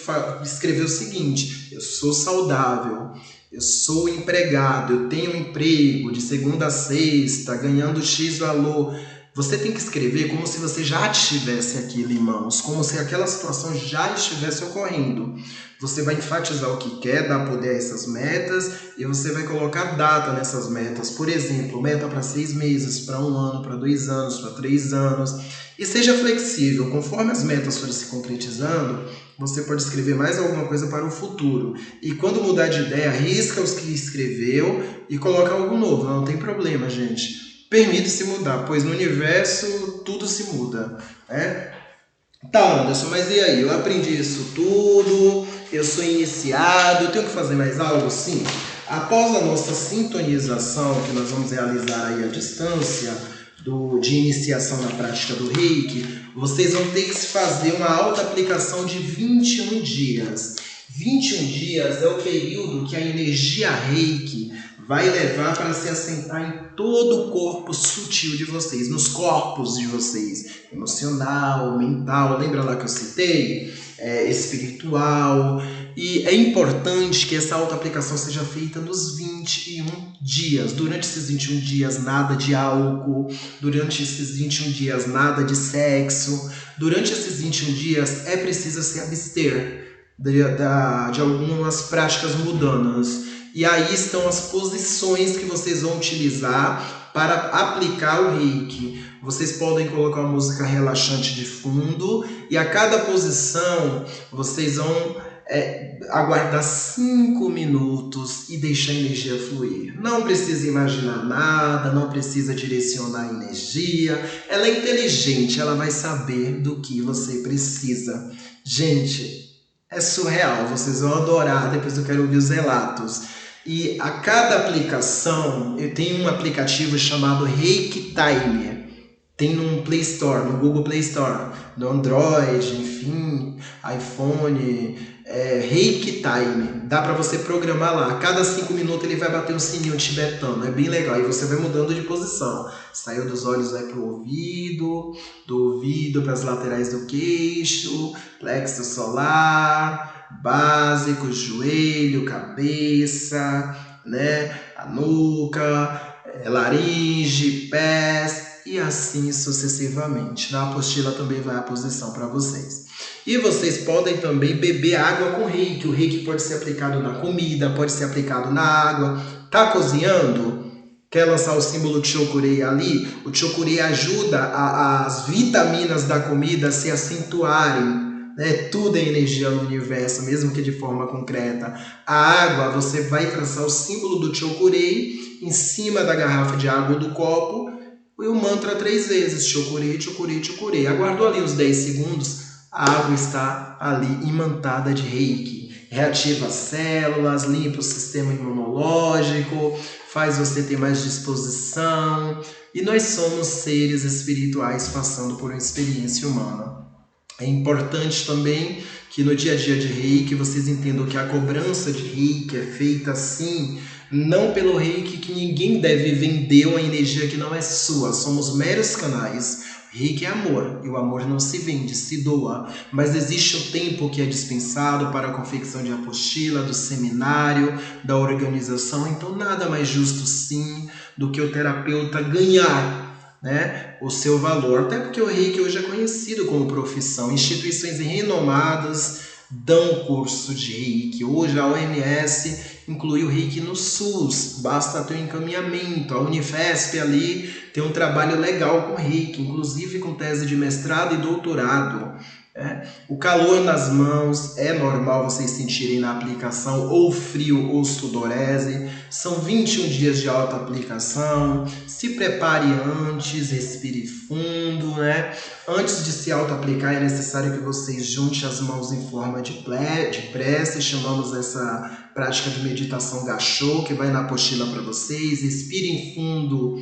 escrever o seguinte: eu sou saudável, eu sou empregado, eu tenho um emprego de segunda a sexta, ganhando X valor. Você tem que escrever como se você já tivesse aquilo em mãos, como se aquela situação já estivesse ocorrendo. Você vai enfatizar o que quer, dar poder a essas metas e você vai colocar data nessas metas. Por exemplo, meta para 6 meses, para 1 ano, para 2 anos, para 3 anos. E seja flexível, conforme as metas forem se concretizando, você pode escrever mais alguma coisa para o futuro. E quando mudar de ideia, risca os que escreveu e coloca algo novo. Não tem problema, gente. Permite-se mudar, pois no universo tudo se muda. Tá, Anderson, mas e aí? Eu aprendi isso tudo, eu sou iniciado, eu tenho que fazer mais algo? Sim. Após a nossa sintonização, que nós vamos realizar aí à distância, de iniciação na prática do reiki, vocês vão ter que fazer uma auto-aplicação de 21 dias. 21 dias é o período que a energia reiki vai levar para se assentar em todo o corpo sutil de vocês, nos corpos de vocês, emocional, mental, lembra lá que eu citei? Espiritual. E é importante que essa auto-aplicação seja feita nos 21 dias. Durante esses 21 dias, nada de álcool. Durante esses 21 dias, nada de sexo. Durante esses 21 dias, é preciso se abster. de algumas práticas mudanas. E aí estão as posições que vocês vão utilizar para aplicar o reiki. Vocês podem colocar uma música relaxante de fundo e a cada posição vocês vão aguardar 5 minutos e deixar a energia fluir. Não precisa imaginar nada, não precisa direcionar a energia. Ela é inteligente, ela vai saber do que você precisa. Gente, é surreal, vocês vão adorar, depois eu quero ouvir os relatos. E a cada aplicação, eu tenho um aplicativo chamado Reiki Timer. Tem no Play Store, no Google Play Store, no Android, enfim, iPhone, Reiki Time. Dá para você programar lá. A cada 5 minutos ele vai bater um sininho tibetano. É bem legal. E você vai mudando de posição. Saiu dos olhos, vai pro ouvido, do ouvido para as laterais do queixo, plexo solar, básico, joelho, cabeça, né? A nuca, laringe, pés, e assim sucessivamente. Na apostila também vai a posição para vocês. E vocês podem também beber água com reiki. O reiki pode ser aplicado na comida, pode ser aplicado na água. Tá cozinhando? Quer lançar o símbolo Chokurei ali? O Chokurei ajuda as vitaminas da comida a se acentuarem. Né? Tudo é energia no universo, mesmo que de forma concreta. A água, você vai traçar o símbolo do Chokurei em cima da garrafa de água do copo e o mantra 3 vezes, Chokurei, Chokurei, Chokurei. Aguardou ali uns 10 segundos, a água está ali imantada de reiki. Reativa as células, limpa o sistema imunológico, faz você ter mais disposição. E nós somos seres espirituais passando por uma experiência humana. É importante também que no dia a dia de reiki vocês entendam que a cobrança de reiki é feita assim, não pelo reiki, que ninguém deve vender uma energia que não é sua. Somos meros canais. Reiki é amor, e o amor não se vende, se doa. Mas existe o tempo que é dispensado para a confecção de apostila, do seminário, da organização. Então nada mais justo sim do que o terapeuta ganhar, né, o seu valor. Até porque o reiki hoje é conhecido como profissão. Instituições renomadas dão curso de reiki. Hoje a OMS inclui o reiki no SUS, basta ter um encaminhamento. A Unifesp ali tem um trabalho legal com reiki, inclusive com tese de mestrado e doutorado. O calor nas mãos é normal vocês sentirem na aplicação, ou frio ou sudorese. São 21 dias de auto-aplicação. Se prepare antes, respire fundo, né? Antes de se auto-aplicar é necessário que vocês juntem as mãos em forma de prece. Chamamos essa prática de meditação Gachô, que vai na apostila para vocês. Respirem fundo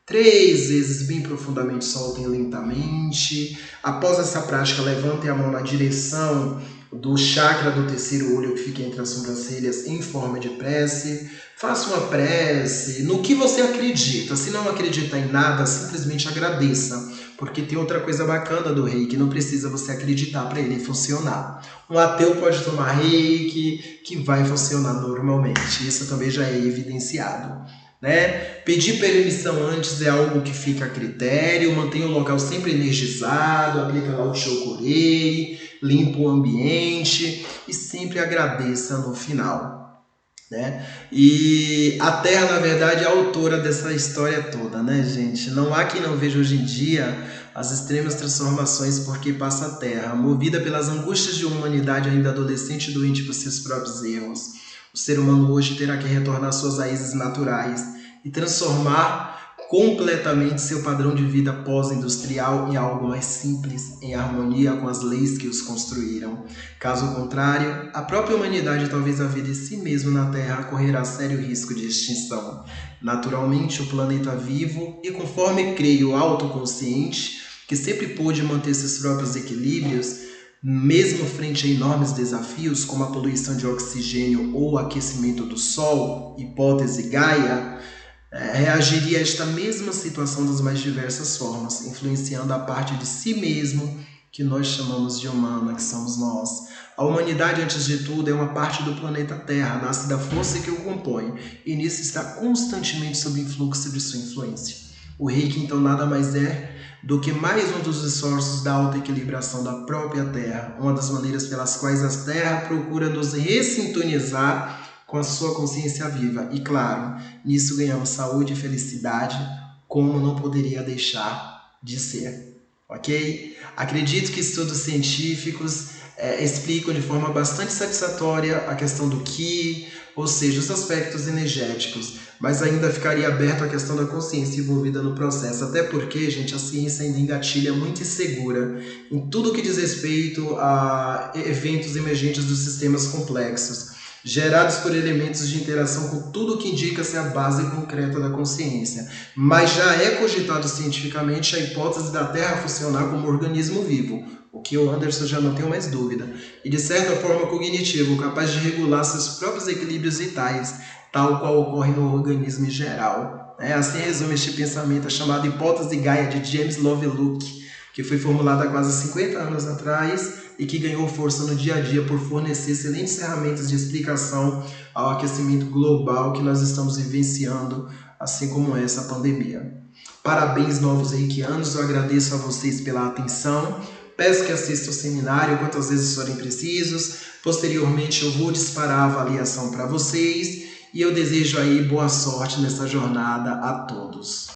3 vezes, bem profundamente, soltem lentamente. Após essa prática, levantem a mão na direção do chakra do terceiro olho que fica entre as sobrancelhas em forma de prece. Faça uma prece no que você acredita. Se não acredita em nada, simplesmente agradeça. Porque tem outra coisa bacana do reiki, não precisa você acreditar para ele funcionar. Um ateu pode tomar reiki, que vai funcionar normalmente. Isso também já é evidenciado. Né? Pedir permissão antes é algo que fica a critério. Mantenha o local sempre energizado, aplica lá o Chokurei, limpa o ambiente e sempre agradeça no final, né? E a Terra, na verdade, é a autora dessa história toda, né, gente? Não há quem não veja hoje em dia as extremas transformações porque passa a Terra, movida pelas angústias de uma humanidade ainda adolescente e doente por seus próprios erros. O ser humano hoje terá que retornar às suas raízes naturais e transformar completamente seu padrão de vida pós-industrial em algo mais simples, em harmonia com as leis que os construíram. Caso contrário, a própria humanidade, talvez a vida em si mesmo na Terra, correrá sério risco de extinção. Naturalmente, o planeta vivo e, conforme creio, autoconsciente, que sempre pôde manter seus próprios equilíbrios, mesmo frente a enormes desafios como a poluição de oxigênio ou o aquecimento do Sol, hipótese Gaia, reagiria a esta mesma situação das mais diversas formas, influenciando a parte de si mesmo que nós chamamos de humana, que somos nós. A humanidade, antes de tudo, é uma parte do planeta Terra, nasce da força que o compõe, e nisso está constantemente sob influxo de sua influência. O Reiki, então, nada mais é do que mais um dos esforços da autoequilibração da própria Terra, uma das maneiras pelas quais a Terra procura nos ressintonizar com a sua consciência viva. E claro, nisso ganhamos saúde e felicidade, como não poderia deixar de ser. Ok? Acredito que estudos científicos explicam de forma bastante satisfatória a questão do Ki, ou seja, os aspectos energéticos, mas ainda ficaria aberto a questão da consciência envolvida no processo, até porque, gente, a ciência ainda engatilha muito insegura em tudo que diz respeito a eventos emergentes dos sistemas complexos, gerados por elementos de interação com tudo que indica-se a base concreta da consciência. Mas já é cogitado cientificamente a hipótese da Terra funcionar como organismo vivo, o que o Anderson já não tem mais dúvida, e de certa forma cognitivo, capaz de regular seus próprios equilíbrios vitais, tal qual ocorre no organismo em geral. Assim resume este pensamento a chamada hipótese Gaia de James Lovelock, que foi formulada há quase 50 anos atrás e que ganhou força no dia a dia por fornecer excelentes ferramentas de explicação ao aquecimento global que nós estamos vivenciando, assim como essa pandemia. Parabéns, novos reikianos, eu agradeço a vocês pela atenção, peço que assistam o seminário quantas vezes forem precisos, posteriormente eu vou disparar a avaliação para vocês e eu desejo aí boa sorte nessa jornada a todos.